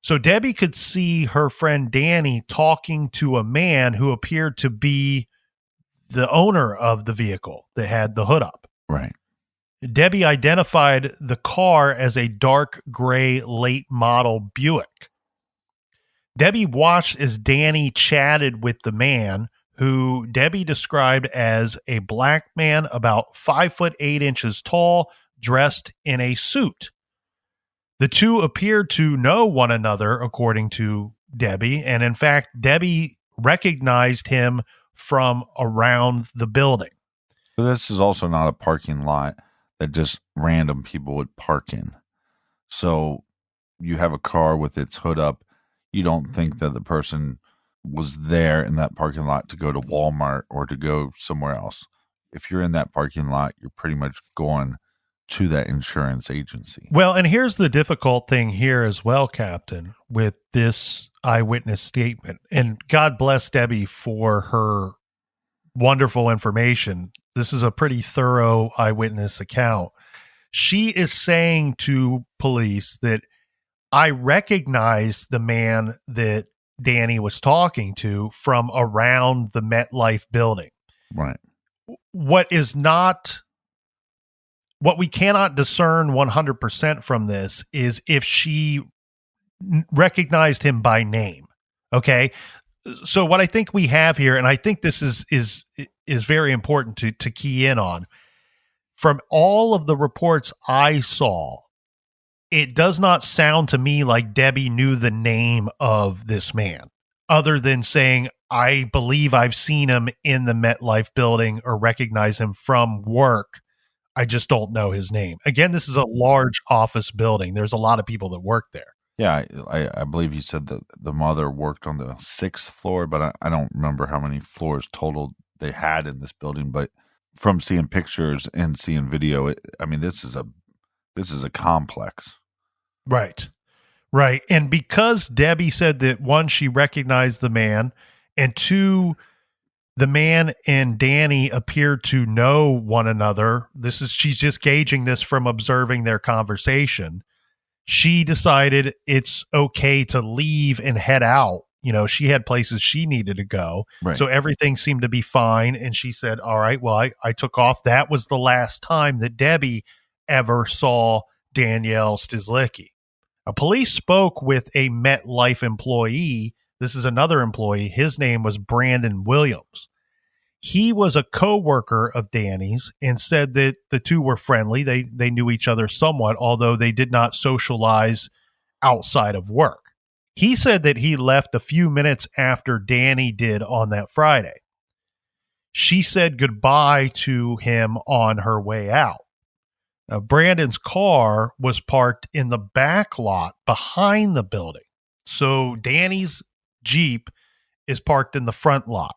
So Debbie could see her friend Danny talking to a man who appeared to be the owner of the vehicle that had the hood up. Right. Debbie identified the car as a dark gray late model Buick. Debbie watched as Danny chatted with the man, who Debbie described as a black man about 5'8" tall, dressed in a suit. The two appeared to know one another, according to Debbie, and in fact, Debbie recognized him from around the building. So this is also not a parking lot that just random people would park in. So you have a car with its hood up. You don't think that the person was there in that parking lot to go to Walmart or to go somewhere else. If you're in that parking lot, you're pretty much going to that insurance agency. Well, and here's the difficult thing here as well, Captain, with this eyewitness statement. And God bless Debbie for her wonderful information. This is a pretty thorough eyewitness account. She is saying to police that I recognize the man that Danny was talking to from around the MetLife building. Right. What we cannot discern 100% from this is if she recognized him by name. Okay. So what I think we have here, and I think this is very important to key in on, from all of the reports I saw, it does not sound to me like Debbie knew the name of this man, other than saying, I believe I've seen him in the MetLife building or recognize him from work. I just don't know his name. Again, this is a large office building. There's a lot of people that work there. Yeah, I believe you said that the mother worked on the 6th floor, but I don't remember how many floors total they had in this building. But from seeing pictures and seeing video, this is a complex. Right. And because Debbie said that, one, she recognized the man, and two, the man and Danny appeared to know one another. She's just gauging this from observing their conversation. she decided it's okay to leave and head out. You know, she had places she needed to go. Right. So everything seemed to be fine. And she said, all right, well, I took off. That was the last time that Debbie ever saw Danielle Stislicki. Police spoke with a MetLife employee. This is another employee. His name was Brandon Williams. He was a co-worker of Danny's and said that the two were friendly. They knew each other somewhat, although they did not socialize outside of work. He said that he left a few minutes after Danny did on that Friday. She said goodbye to him on her way out. Now, Brandon's car was parked in the back lot behind the building. So Danny's Jeep is parked in the front lot.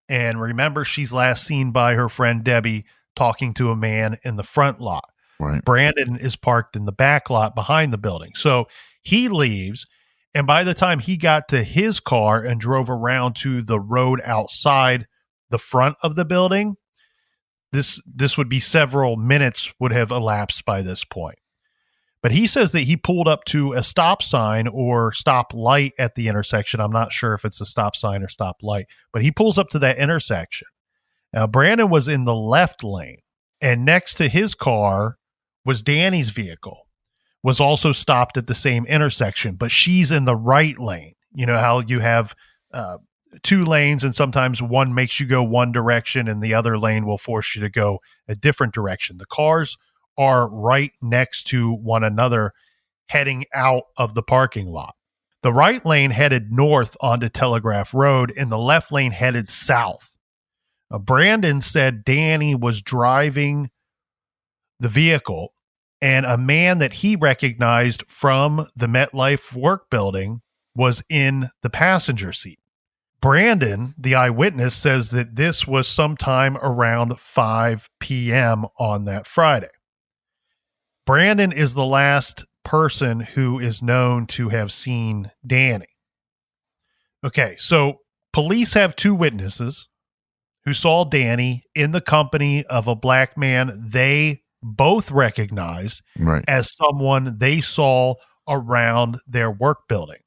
And remember, she's last seen by her friend Debbie talking to a man in the front lot. Right. Brandon is parked in the back lot behind the building. So he leaves. And by the time he got to his car and drove around to the road outside the front of the building, this would be several minutes would have elapsed by this point. But he says that he pulled up to a stop sign or stop light at the intersection. I'm not sure if it's a stop sign or stop light, but he pulls up to that intersection. Now, Brandon was in the left lane, and next to his car was Danny's vehicle, was also stopped at the same intersection, but she's in the right lane. You know how you have two lanes, and sometimes one makes you go one direction and the other lane will force you to go a different direction. The cars are right next to one another heading out of the parking lot. The right lane headed north onto Telegraph Road and the left lane headed south. Brandon said Danny was driving the vehicle and a man that he recognized from the MetLife work building was in the passenger seat. Brandon, the eyewitness, says that this was sometime around 5 p.m. on that Friday. Brandon is the last person who is known to have seen Danny. Okay, so police have two witnesses who saw Danny in the company of a black man they both recognized as someone they saw around their work building.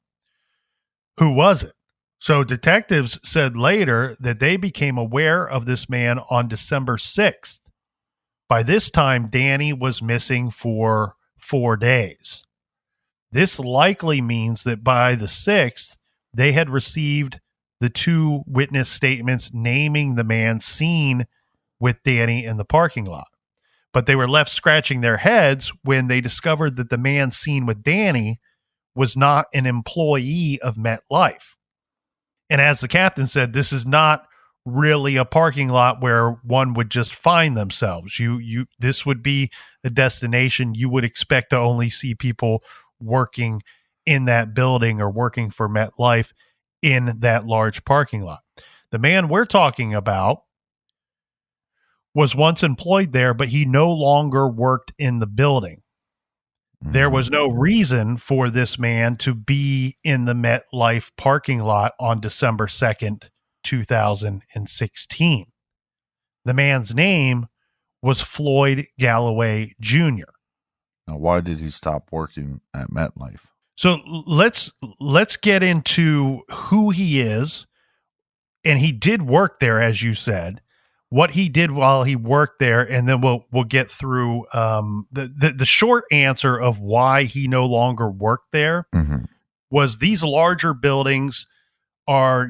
Who was it? So detectives said later that they became aware of this man on December 6th. By this time, Danny was missing for 4 days. This likely means that by the 6th, they had received the two witness statements naming the man seen with Danny in the parking lot. But they were left scratching their heads when they discovered that the man seen with Danny was not an employee of MetLife. And as the captain said, this is not really a parking lot where one would just find themselves. This would be a destination you would expect to only see people working in that building or working for MetLife in that large parking lot. The man we're talking about was once employed there, but he no longer worked in the building. There was no reason for this man to be in the MetLife parking lot on December 2nd, 2016. The man's name was Floyd Galloway Jr. Now, why did he stop working at MetLife? So let's get into who he is. And he did work there, as you said. What he did while he worked there, and then we'll get through the short answer of why he no longer worked there. Was these larger buildings are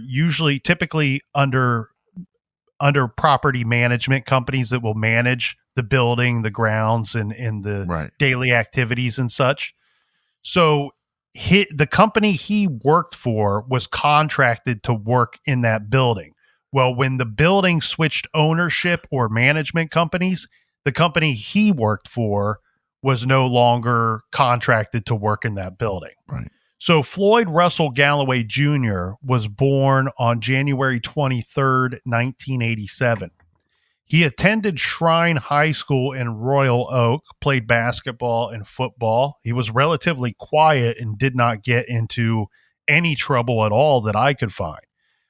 typically under property management companies that will manage the building, the grounds, and the daily activities and such. So the company he worked for was contracted to work in that building. Well, when the building switched ownership or management companies, the company he worked for was no longer contracted to work in that building. Right. So Floyd Russell Galloway Jr. was born on January 23rd, 1987. He attended Shrine High School in Royal Oak, played basketball and football. He was relatively quiet and did not get into any trouble at all that I could find.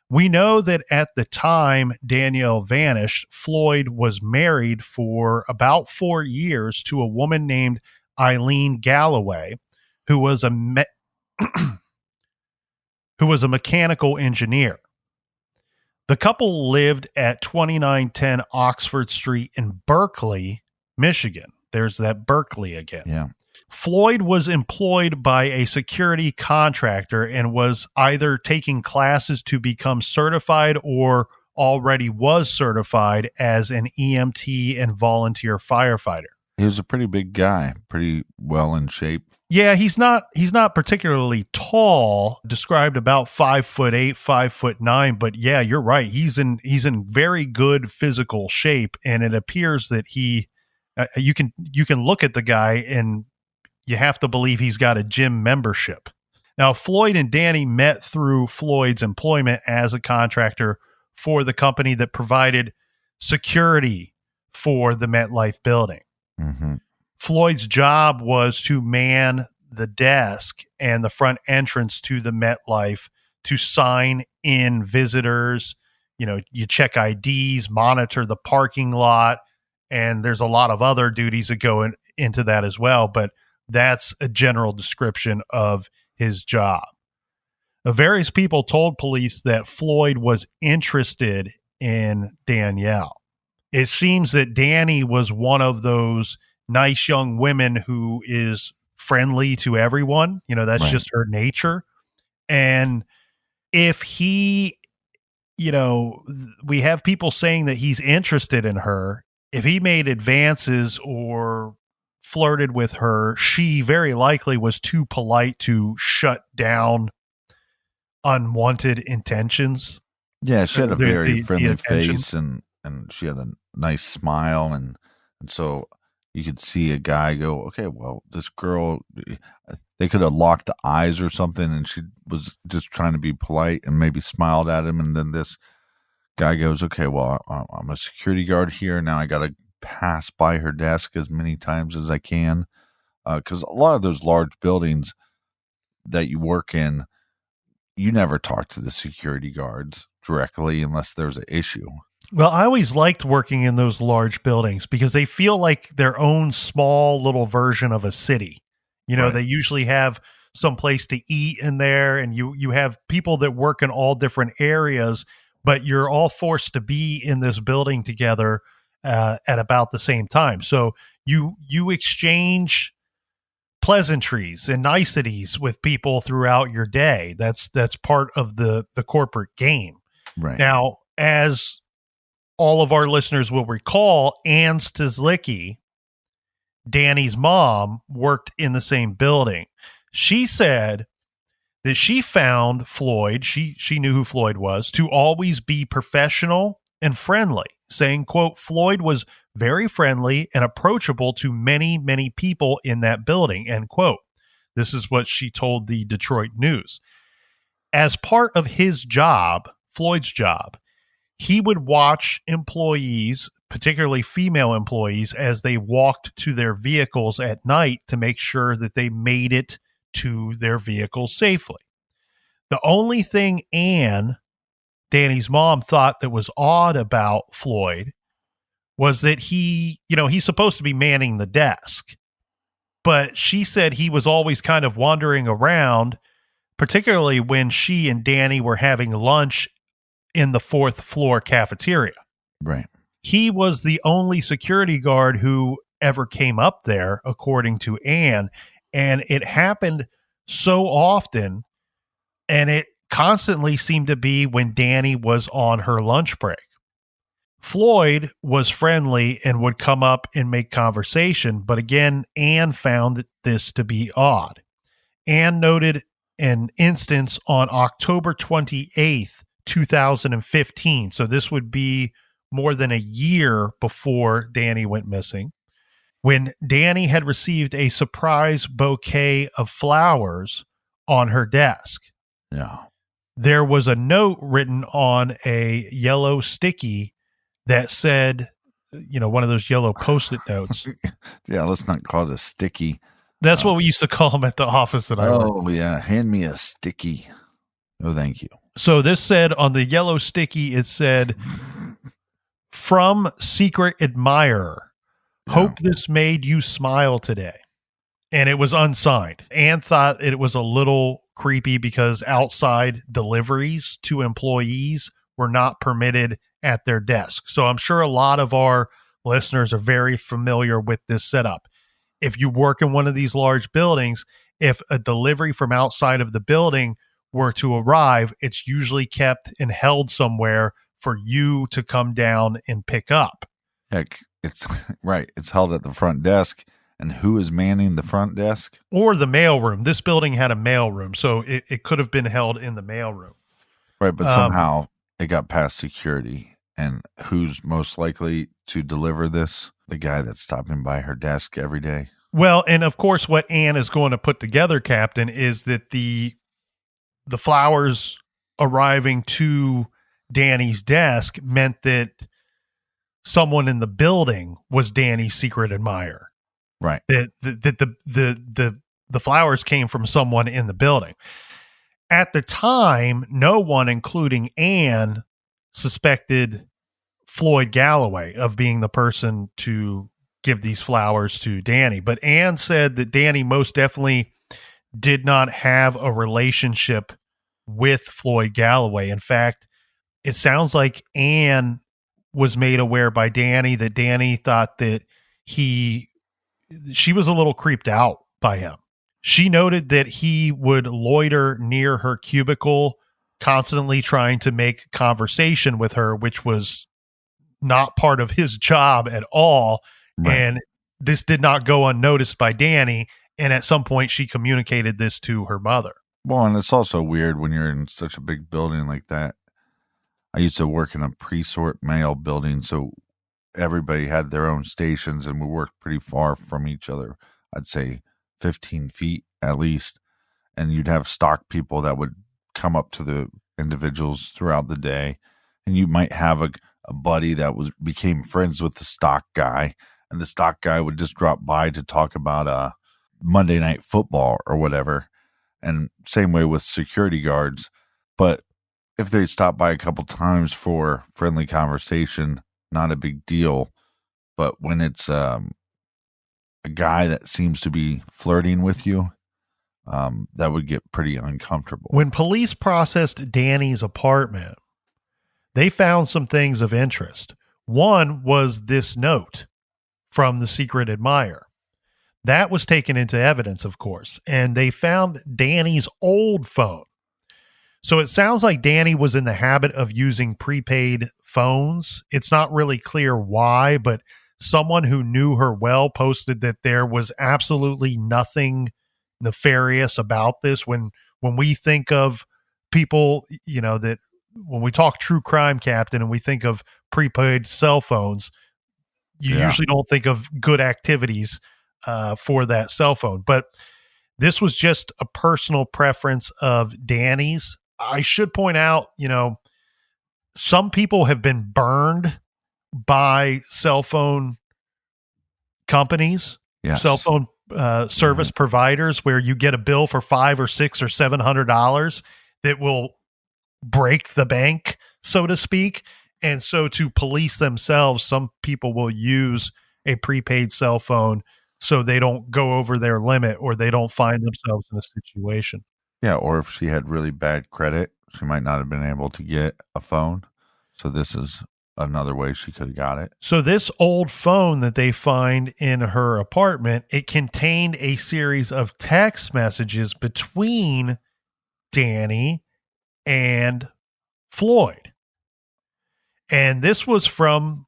We know that at the time Danielle vanished, Floyd was married for about 4 years to a woman named Eileen Galloway, who was a who was a mechanical engineer. The couple lived at 2910 Oxford Street in Berkeley, Michigan. There's that Berkeley again. Yeah. Floyd was employed by a security contractor and was either taking classes to become certified or already was certified as an EMT and volunteer firefighter. He was a pretty big guy, pretty well in shape. Yeah, he's not particularly tall, described about 5'8", 5'9", but yeah, you're right. He's in very good physical shape, and it appears that he you can look at the guy and you have to believe he's got a gym membership. Now, Floyd and Danny met through Floyd's employment as a contractor for the company that provided security for the MetLife building. Mm-hmm. Floyd's job was to man the desk and the front entrance to the MetLife to sign in visitors. You know, you check IDs, monitor the parking lot, and there's a lot of other duties that go into that as well. But that's a general description of his job. Various people told police that Floyd was interested in Danielle. It seems that Danny was one of those nice young women who is friendly to everyone. You know, that's right. Just her nature. And if he, you know, we have people saying that he's interested in her. If he made advances or flirted with her, she very likely was too polite to shut down unwanted intentions. Yeah, she had a very friendly face and she had a nice smile. And so you could see a guy go, okay, well, this girl, they could have locked eyes or something, and she was just trying to be polite and maybe smiled at him. And then this guy goes, okay, well, I'm a security guard here. Now I got to pass by her desk as many times as I can. Because a lot of those large buildings that you work in, you never talk to the security guards directly unless there's an issue. Well, I always liked working in those large buildings because they feel like their own small little version of a city. You know, Right. They usually have some place to eat in there, and you have people that work in all different areas, but you're all forced to be in this building together at about the same time. So you exchange pleasantries and niceties with people throughout your day. That's part of the corporate game. Right. Now, as all of our listeners will recall, Ann Stislicki, Danny's mom, worked in the same building. She said that she found Floyd, she knew who Floyd was, to always be professional and friendly, saying, quote, Floyd was very friendly and approachable to many, many people in that building, end quote. This is what she told the Detroit News. As part of his job, Floyd's job, he would watch employees, particularly female employees, as they walked to their vehicles at night to make sure that they made it to their vehicles safely. The only thing Ann, Danny's mom, thought that was odd about Floyd was that he's supposed to be manning the desk. But she said he was always kind of wandering around, particularly when she and Danny were having lunch in the 4th floor cafeteria. Right. He was the only security guard who ever came up there, according to Ann. And it happened so often, and it constantly seemed to be when Danny was on her lunch break. Floyd was friendly and would come up and make conversation, but again, Ann found this to be odd. Ann noted an instance on October 28th, 2015. So this would be more than a year before Danny went missing, when Danny had received a surprise bouquet of flowers on her desk. Yeah. There was a note written on a yellow sticky that said, one of those yellow Post-it notes. Yeah, let's not call it a sticky. That's what we used to call them at the office that I worked. Oh, yeah. Hand me a sticky. Oh, thank you. So this said on the yellow sticky, it said, from secret admirer, hope this made you smile today. and it was unsigned. Ann thought it was a little creepy because outside deliveries to employees were not permitted at their desk. So I'm sure a lot of our listeners are very familiar with this setup. If you work in one of these large buildings, if a delivery from outside of the building were to arrive, it's usually kept and held somewhere for you to come down and pick up. Heck, it's right. It's held at the front desk. And who is manning the front desk? Or the mail room. This building had a mail room, so it could have been held in the mail room. Right, but somehow it got past security. And who's most likely to deliver this? The guy that's stopping by her desk every day. Well, and of course, what Ann is going to put together, Captain, is that the flowers arriving to Danny's desk meant that someone in the building was Danny's secret admirer. Right. That the flowers came from someone in the building. At the time, no one, including Ann, suspected Floyd Galloway of being the person to give these flowers to Danny. But Ann said that Danny most definitely did not have a relationship with Floyd Galloway. In fact, it sounds like Ann was made aware by Danny that Danny thought that she was a little creeped out by him. She noted that he would loiter near her cubicle, constantly trying to make conversation with her, which was not part of his job at all. Right. And this did not go unnoticed by Danny. And at some point, she communicated this to her mother. Well, and it's also weird when you're in such a big building like that. I used to work in a pre-sort mail building, so everybody had their own stations, and we worked pretty far from each other. I'd say 15 feet at least. And you'd have stock people that would come up to the individuals throughout the day. And you might have a buddy that became friends with the stock guy. And the stock guy would just drop by to talk about Monday Night Football or whatever. And same way with security guards. But if they stop by a couple times for friendly conversation, not a big deal. But when it's a guy that seems to be flirting with you, that would get pretty uncomfortable. When police processed Danny's apartment, they found some things of interest. One was this note from the secret admirer. That was taken into evidence, of course, and they found Danny's old phone. So it sounds like Danny was in the habit of using prepaid phones. It's not really clear why, but someone who knew her well posted that there was absolutely nothing nefarious about this. When we think of people, that when we talk true crime, Captain, and we think of prepaid cell phones, you usually don't think of good activities for that cell phone. But this was just a personal preference of Danny's. I should point out, some people have been burned by cell phone companies, cell phone service providers, where you get a bill for $500 or $600 or $700 that will break the bank, so to speak. And so to police themselves, some people will use a prepaid cell phone so they don't go over their limit or they don't find themselves in a situation. Yeah, or if she had really bad credit, she might not have been able to get a phone. So this is another way she could have got it. So this old phone that they find in her apartment, it contained a series of text messages between Danny and Floyd. And this was from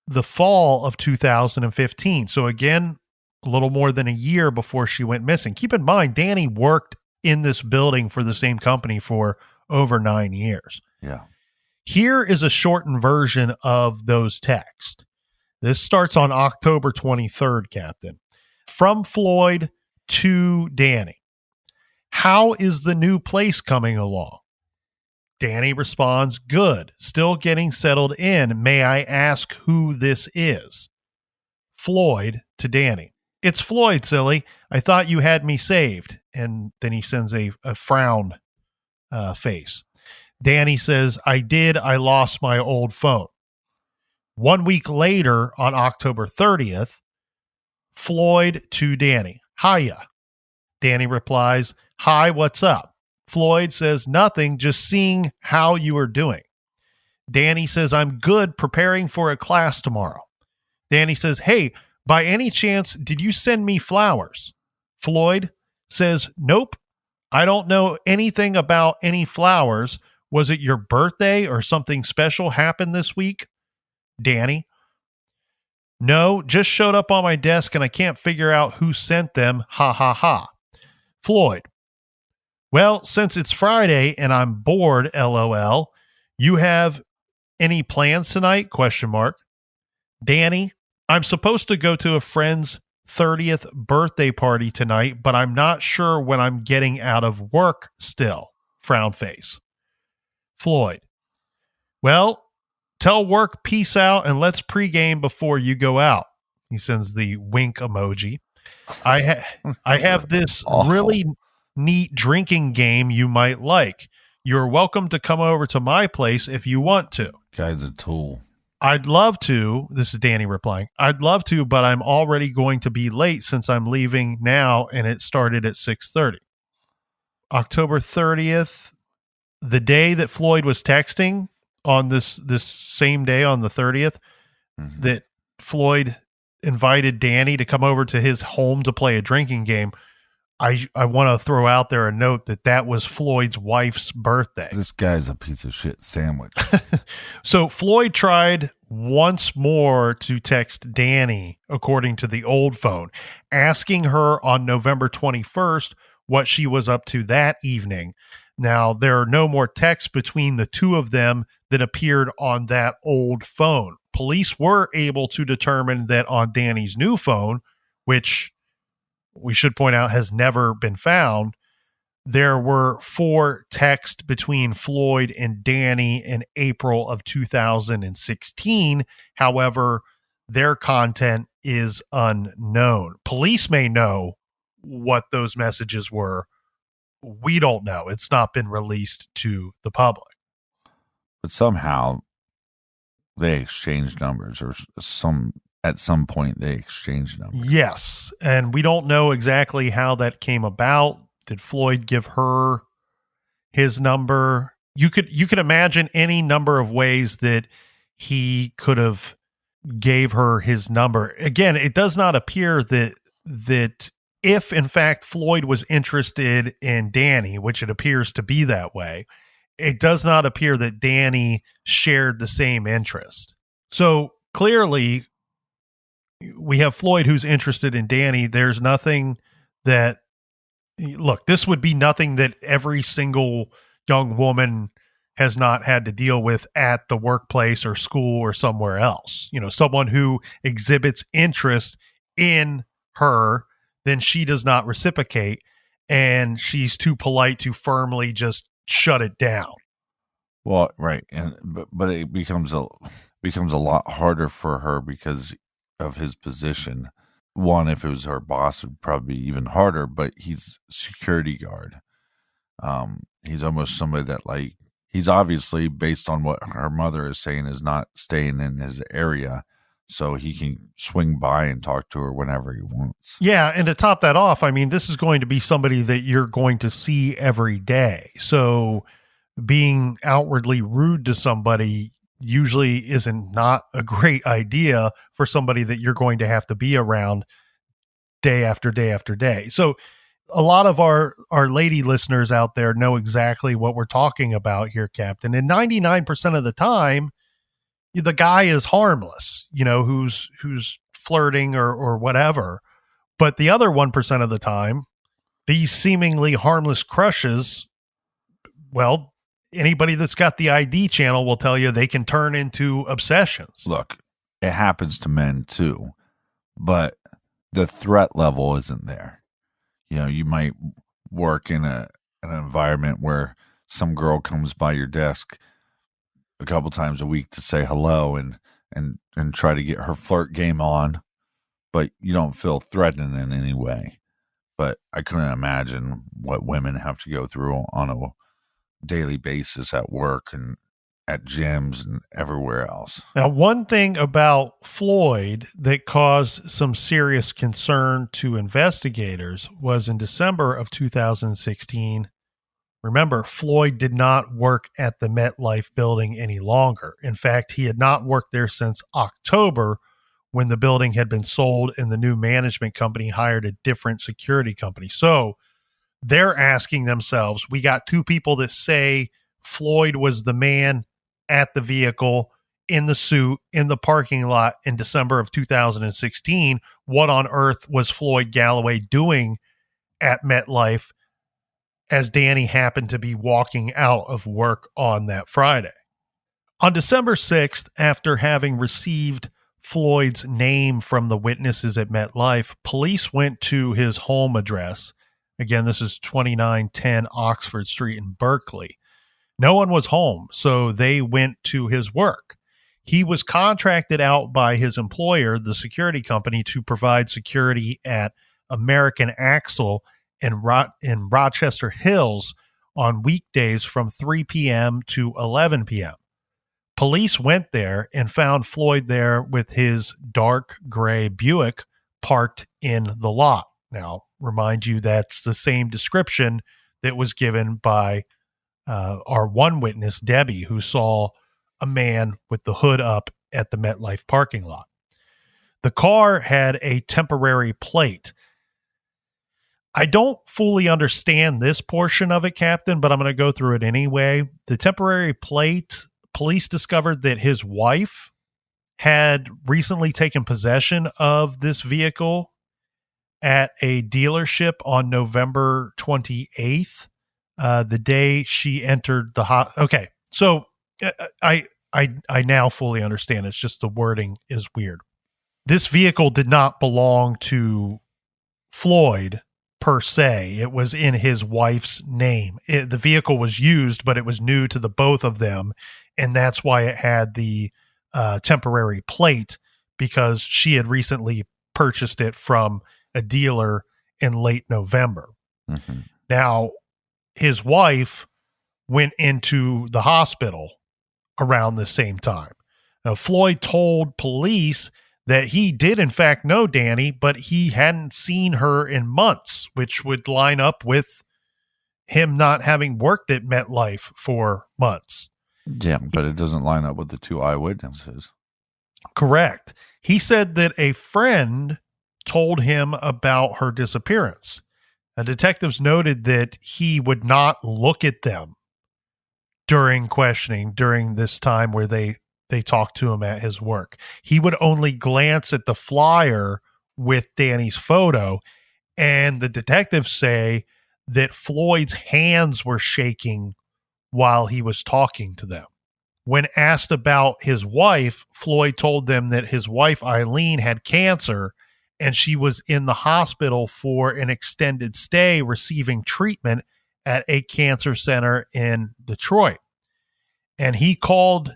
the fall of 2015. So again, a little more than a year before she went missing. Keep in mind, Danny worked in this building for the same company for over 9 years. Yeah. Here is a shortened version of those texts. This starts on October 23rd, Captain. From Floyd to Danny. How is the new place coming along? Danny responds, good. Still getting settled in. May I ask who this is? Floyd to Danny. It's Floyd, silly. I thought you had me saved. And then he sends a frown face. Danny says, I did. I lost my old phone. 1 week later, on October 30th, Floyd to Danny. Hiya. Danny replies, hi, what's up? Floyd says, nothing, just seeing how you are doing. Danny says, I'm good, preparing for a class tomorrow. Danny says, hey, by any chance, did you send me flowers? Floyd says, nope, I don't know anything about any flowers. Was it your birthday or something special happened this week? Danny, no, just showed up on my desk and I can't figure out who sent them. Ha ha ha. Floyd, well, since it's Friday and I'm bored, LOL, you have any plans tonight? Question mark. Danny, I'm supposed to go to a friend's 30th birthday party tonight, but I'm not sure when I'm getting out of work still. Frown face. Floyd, well, tell work peace out and let's pregame before you go out. He sends the wink emoji. I have this Awful. really neat drinking game you might like. You're welcome to come over to my place if you want to. Guy's a tool. I'd love to. This is Danny replying. I'd love to, but I'm already going to be late since I'm leaving now and it started at 6:30. October 30th, the day that Floyd was texting on this same day on the 30th, that Floyd invited Danny to come over to his home to play a drinking game. I want to throw out there a note that was Floyd's wife's birthday. This guy's a piece of shit sandwich. So Floyd tried once more to text Danny, according to the old phone, asking her on November 21st what she was up to that evening. Now, there are no more texts between the two of them that appeared on that old phone. Police were able to determine that on Danny's new phone, which we should point out has never been found, there were 4 texts between Floyd and Danny in April of 2016. However, their content is unknown. Police may know what those messages were. We don't know. It's not been released to the public. But somehow they exchanged numbers, or at some point they exchanged numbers. Yes, and we don't know exactly how that came about. Did Floyd give her his number? You could imagine any number of ways that he could have gave her his number. Again, it does not appear that if in fact Floyd was interested in Danny, which it appears to be that way, it does not appear that Danny shared the same interest. So clearly we have Floyd who's interested in Danny. There's nothing that, look, this would be nothing that every single young woman has not had to deal with at the workplace or school or somewhere else. You know, someone who exhibits interest in her, then she does not reciprocate, and she's too polite to firmly just shut it down. Well, right, and but it becomes a lot harder for her because of his position. One, if it was her boss, it would probably be even harder. But he's security guard. He's almost somebody that, like, he's obviously, based on what her mother is saying, is not staying in his area, so he can swing by and talk to her whenever he wants. Yeah, and to top that off, I mean, this is going to be somebody that you're going to see every day. So being outwardly rude to somebody usually isn't not a great idea for somebody that you're going to have to be around day after day after day. So a lot of our lady listeners out there know exactly what we're talking about here, Captain. And 99% of the time, the guy is harmless, you know, who's flirting or whatever. But the other 1% of the time, these seemingly harmless crushes, well, anybody that's got the ID channel will tell you they can turn into obsessions. Look, it happens to men too, but the threat level isn't there. You know, you might work in an environment where some girl comes by your desk a couple times a week to say hello and try to get her flirt game on, but you don't feel threatened in any way. But I couldn't imagine what women have to go through on a daily basis at work, and at gyms and everywhere else. Now, one thing about Floyd that caused some serious concern to investigators was in December of 2016. Remember, Floyd did not work at the MetLife building any longer. In fact, he had not worked there since October, when the building had been sold and the new management company hired a different security company. So they're asking themselves, we got two people that say Floyd was the man at the vehicle, in the suit, in the parking lot in December of 2016. What on earth was Floyd Galloway doing at MetLife as Danny happened to be walking out of work on that Friday? On December 6th, after having received Floyd's name from the witnesses at MetLife, police went to his home address. Again, this is 2910 Oxford Street in Berkeley. No one was home, so they went to his work. He was contracted out by his employer, the security company, to provide security at American Axle in Rochester Hills on weekdays from 3 p.m. to 11 p.m. Police went there and found Floyd there with his dark gray Buick parked in the lot. Now, remind you, that's the same description that was given by our one witness, Debbie, who saw a man with the hood up at the MetLife parking lot. The car had a temporary plate. I don't fully understand this portion of it, Captain, but I'm going to go through it anyway. The temporary plate, police discovered that his wife had recently taken possession of this vehicle at a dealership on November 28th. The day she entered the okay, so I now fully understand. It's just the wording is weird. This vehicle did not belong to Floyd per se. It was in his wife's name. The vehicle was used, but it was new to the both of them, and that's why it had the temporary plate, because she had recently purchased it from a dealer in late November. Mm-hmm. Now, his wife went into the hospital around the same time. Now, Floyd told police that he did, in fact, know Danny, but he hadn't seen her in months, which would line up with him not having worked at MetLife for months. Yeah, but it doesn't line up with the two eyewitnesses. Correct. He said that a friend told him about her disappearance. Detectives noted that he would not look at them during questioning, during this time where they talked to him at his work. He would only glance at the flyer with Danny's photo, and the detectives say that Floyd's hands were shaking while he was talking to them. When asked about his wife, Floyd told them that his wife, Eileen, had cancer, and she was in the hospital for an extended stay receiving treatment at a cancer center in Detroit. And he called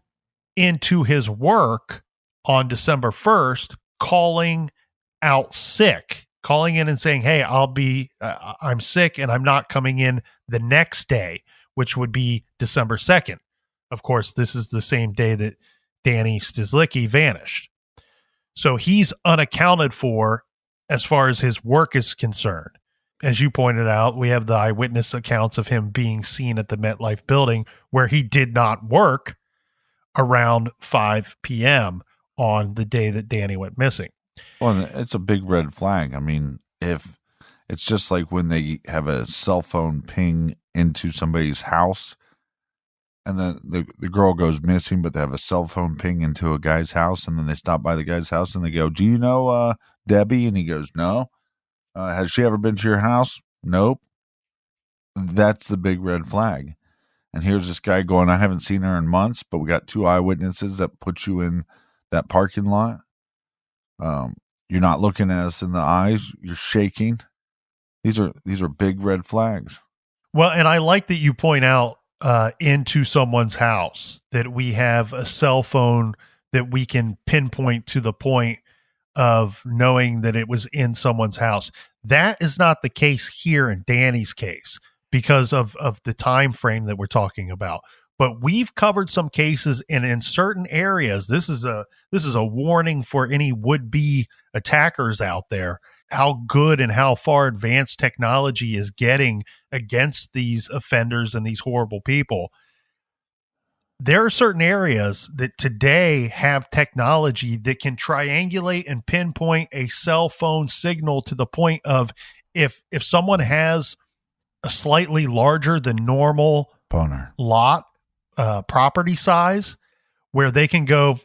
into his work on December 1st, calling out sick, calling in and saying, hey, I'm sick and I'm not coming in the next day, which would be December 2nd. Of course, this is the same day that Danny Stislicki vanished. So he's unaccounted for as far as his work is concerned. As you pointed out, we have the eyewitness accounts of him being seen at the MetLife building where he did not work around 5 p.m. on the day that Danny went missing. Well, it's a big red flag. I mean, if it's just like when they have a cell phone ping into somebody's house, and then the girl goes missing, but they have a cell phone ping into a guy's house, and then they stop by the guy's house and they go, do you know Debbie? And he goes, no. Has she ever been to your house? Nope. That's the big red flag. And here's this guy going, I haven't seen her in months, but we got two eyewitnesses that put you in that parking lot. You're not looking at us in the eyes. You're shaking. These are big red flags. Well, and I like that you point out into someone's house that we have a cell phone that we can pinpoint to the point of knowing that it was in someone's house. That is not the case here in Danny's case because of the time frame that we're talking about. But we've covered some cases, and in certain areas, this is a warning for any would-be attackers out there, how good and how far advanced technology is getting against these offenders and these horrible people. There are certain areas that today have technology that can triangulate and pinpoint a cell phone signal to the point of if someone has a slightly larger than normal lot property size, where they can go,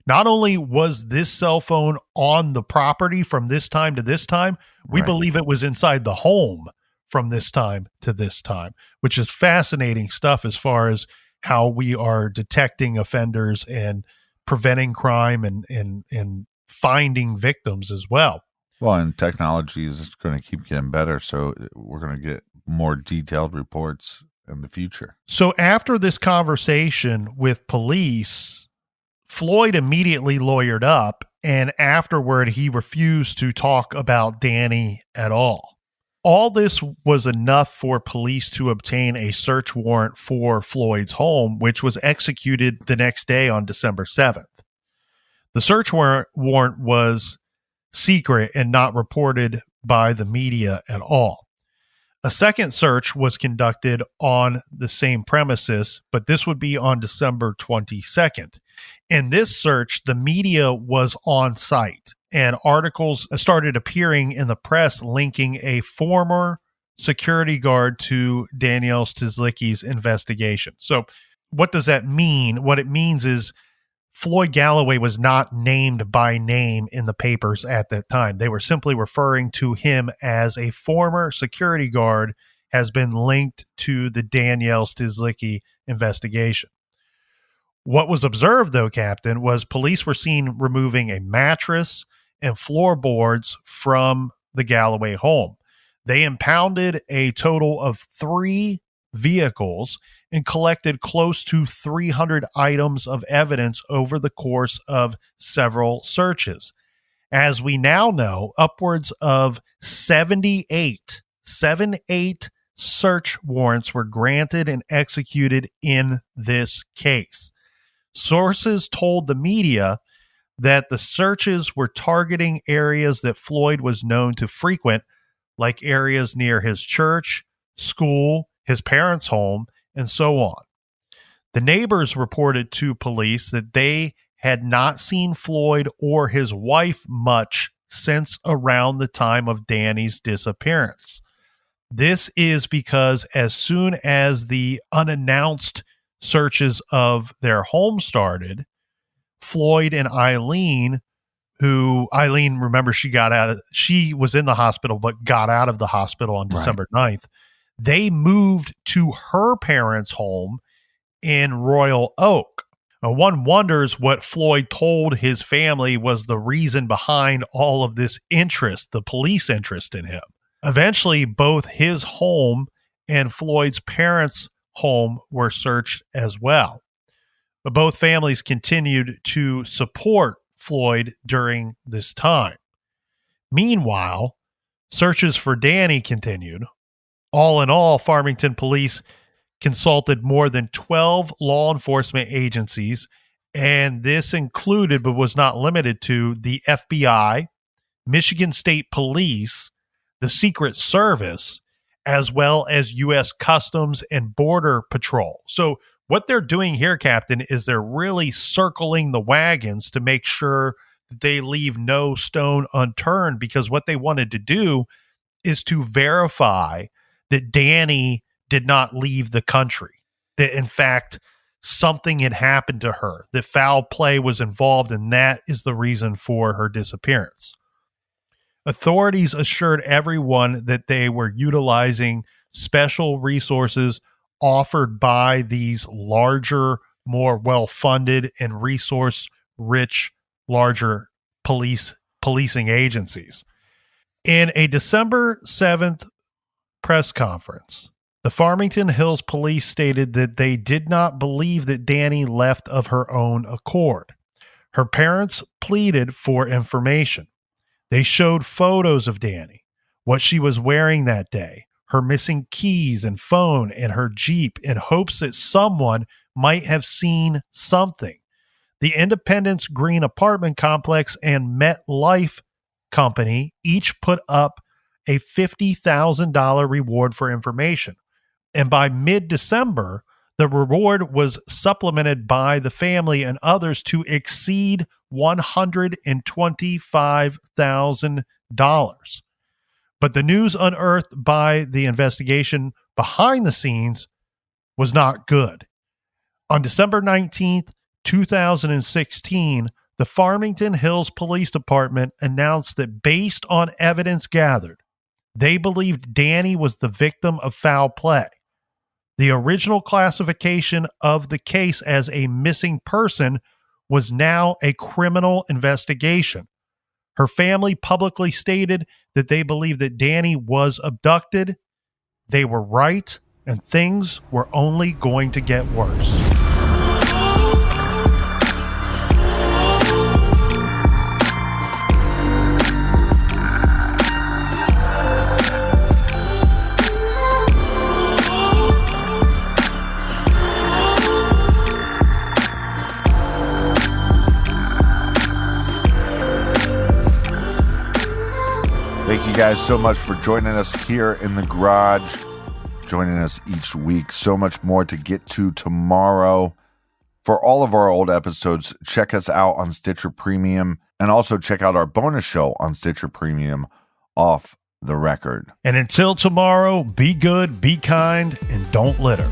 not only was this cell phone on the property from this time to this time, we believe it was inside the home from this time to this time, which is fascinating stuff as far as how we are detecting offenders and preventing crime and finding victims as well. Well, and technology is going to keep getting better, so we're going to get more detailed reports in the future. So after this conversation with police, Floyd immediately lawyered up, and afterward he refused to talk about Danny at all. All this was enough for police to obtain a search warrant for Floyd's home, which was executed the next day on December 7th. The search warrant was secret and not reported by the media at all. A second search was conducted on the same premises, but this would be on December 22nd. In this search, the media was on site, and articles started appearing in the press linking a former security guard to Danielle Stislicki's investigation. So what does that mean? What it means is Floyd Galloway was not named by name in the papers at that time. They were simply referring to him as a former security guard has been linked to the Danielle Stislicki investigation. What was observed, though, Captain, was police were seen removing a mattress and floorboards from the Galloway home. They impounded a total of 3 vehicles and collected close to 300 items of evidence over the course of several searches. As we now know, upwards of 78 search warrants were granted and executed in this case. Sources told the media that the searches were targeting areas that Floyd was known to frequent, like areas near his church, school, his parents' home, and so on. The neighbors reported to police that they had not seen Floyd or his wife much since around the time of Danny's disappearance. This is because as soon as the unannounced searches of their home started, Floyd and Eileen, remember, she was in the hospital but got out of the hospital on December 9th. They moved to her parents' home in Royal Oak. Now, one wonders what Floyd told his family was the reason behind all of this interest, the police interest in him. Eventually, both his home and Floyd's parents' home were searched as well. But both families continued to support Floyd during this time. Meanwhile, searches for Danny continued. All in all, Farmington police consulted more than 12 law enforcement agencies, and this included, but was not limited to, the FBI, Michigan State Police, the Secret Service, as well as U.S. Customs and Border Patrol. So what they're doing here, Captain, is they're really circling the wagons to make sure that they leave no stone unturned, because what they wanted to do is to verify that Danny did not leave the country, that in fact something had happened to her, that foul play was involved, and that is the reason for her disappearance. Authorities assured everyone that they were utilizing special resources offered by these larger, more well-funded and resource-rich, larger policing agencies. In a December 7th press conference, the Farmington Hills police stated that they did not believe that Danny left of her own accord. Her parents pleaded for information. They showed photos of Danny, what she was wearing that day, her missing keys and phone and her Jeep in hopes that someone might have seen something. The Independence Green apartment complex and MetLife Company each put up a $50,000 reward for information. And by mid-December, the reward was supplemented by the family and others to exceed $125,000. But the news unearthed by the investigation behind the scenes was not good. On December 19th, 2016, the Farmington Hills Police Department announced that based on evidence gathered, they believed Danny was the victim of foul play. The original classification of the case as a missing person was now a criminal investigation. Her family publicly stated that they believed that Danny was abducted. They were right, and things were only going to get worse. Thank you guys so much for joining us here in the garage, joining us each week. So much more to get to tomorrow. For all of our old episodes, check us out on Stitcher Premium, and also check out our bonus show on Stitcher Premium, Off the Record. And until tomorrow, be good, be kind, and don't litter.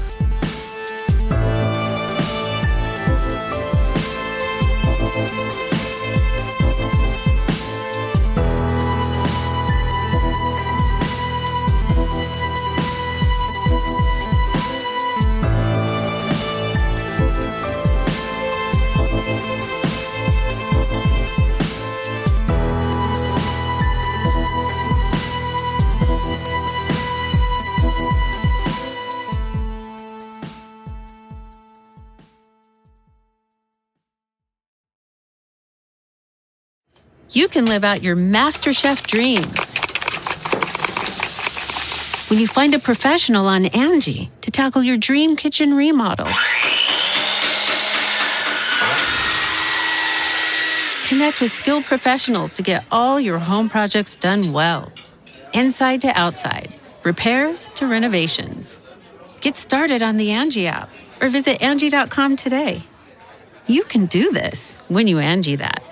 You can live out your MasterChef dreams when you find a professional on Angie to tackle your dream kitchen remodel. Connect with skilled professionals to get all your home projects done well. Inside to outside, repairs to renovations. Get started on the Angie app or visit Angie.com today. You can do this when you Angie that.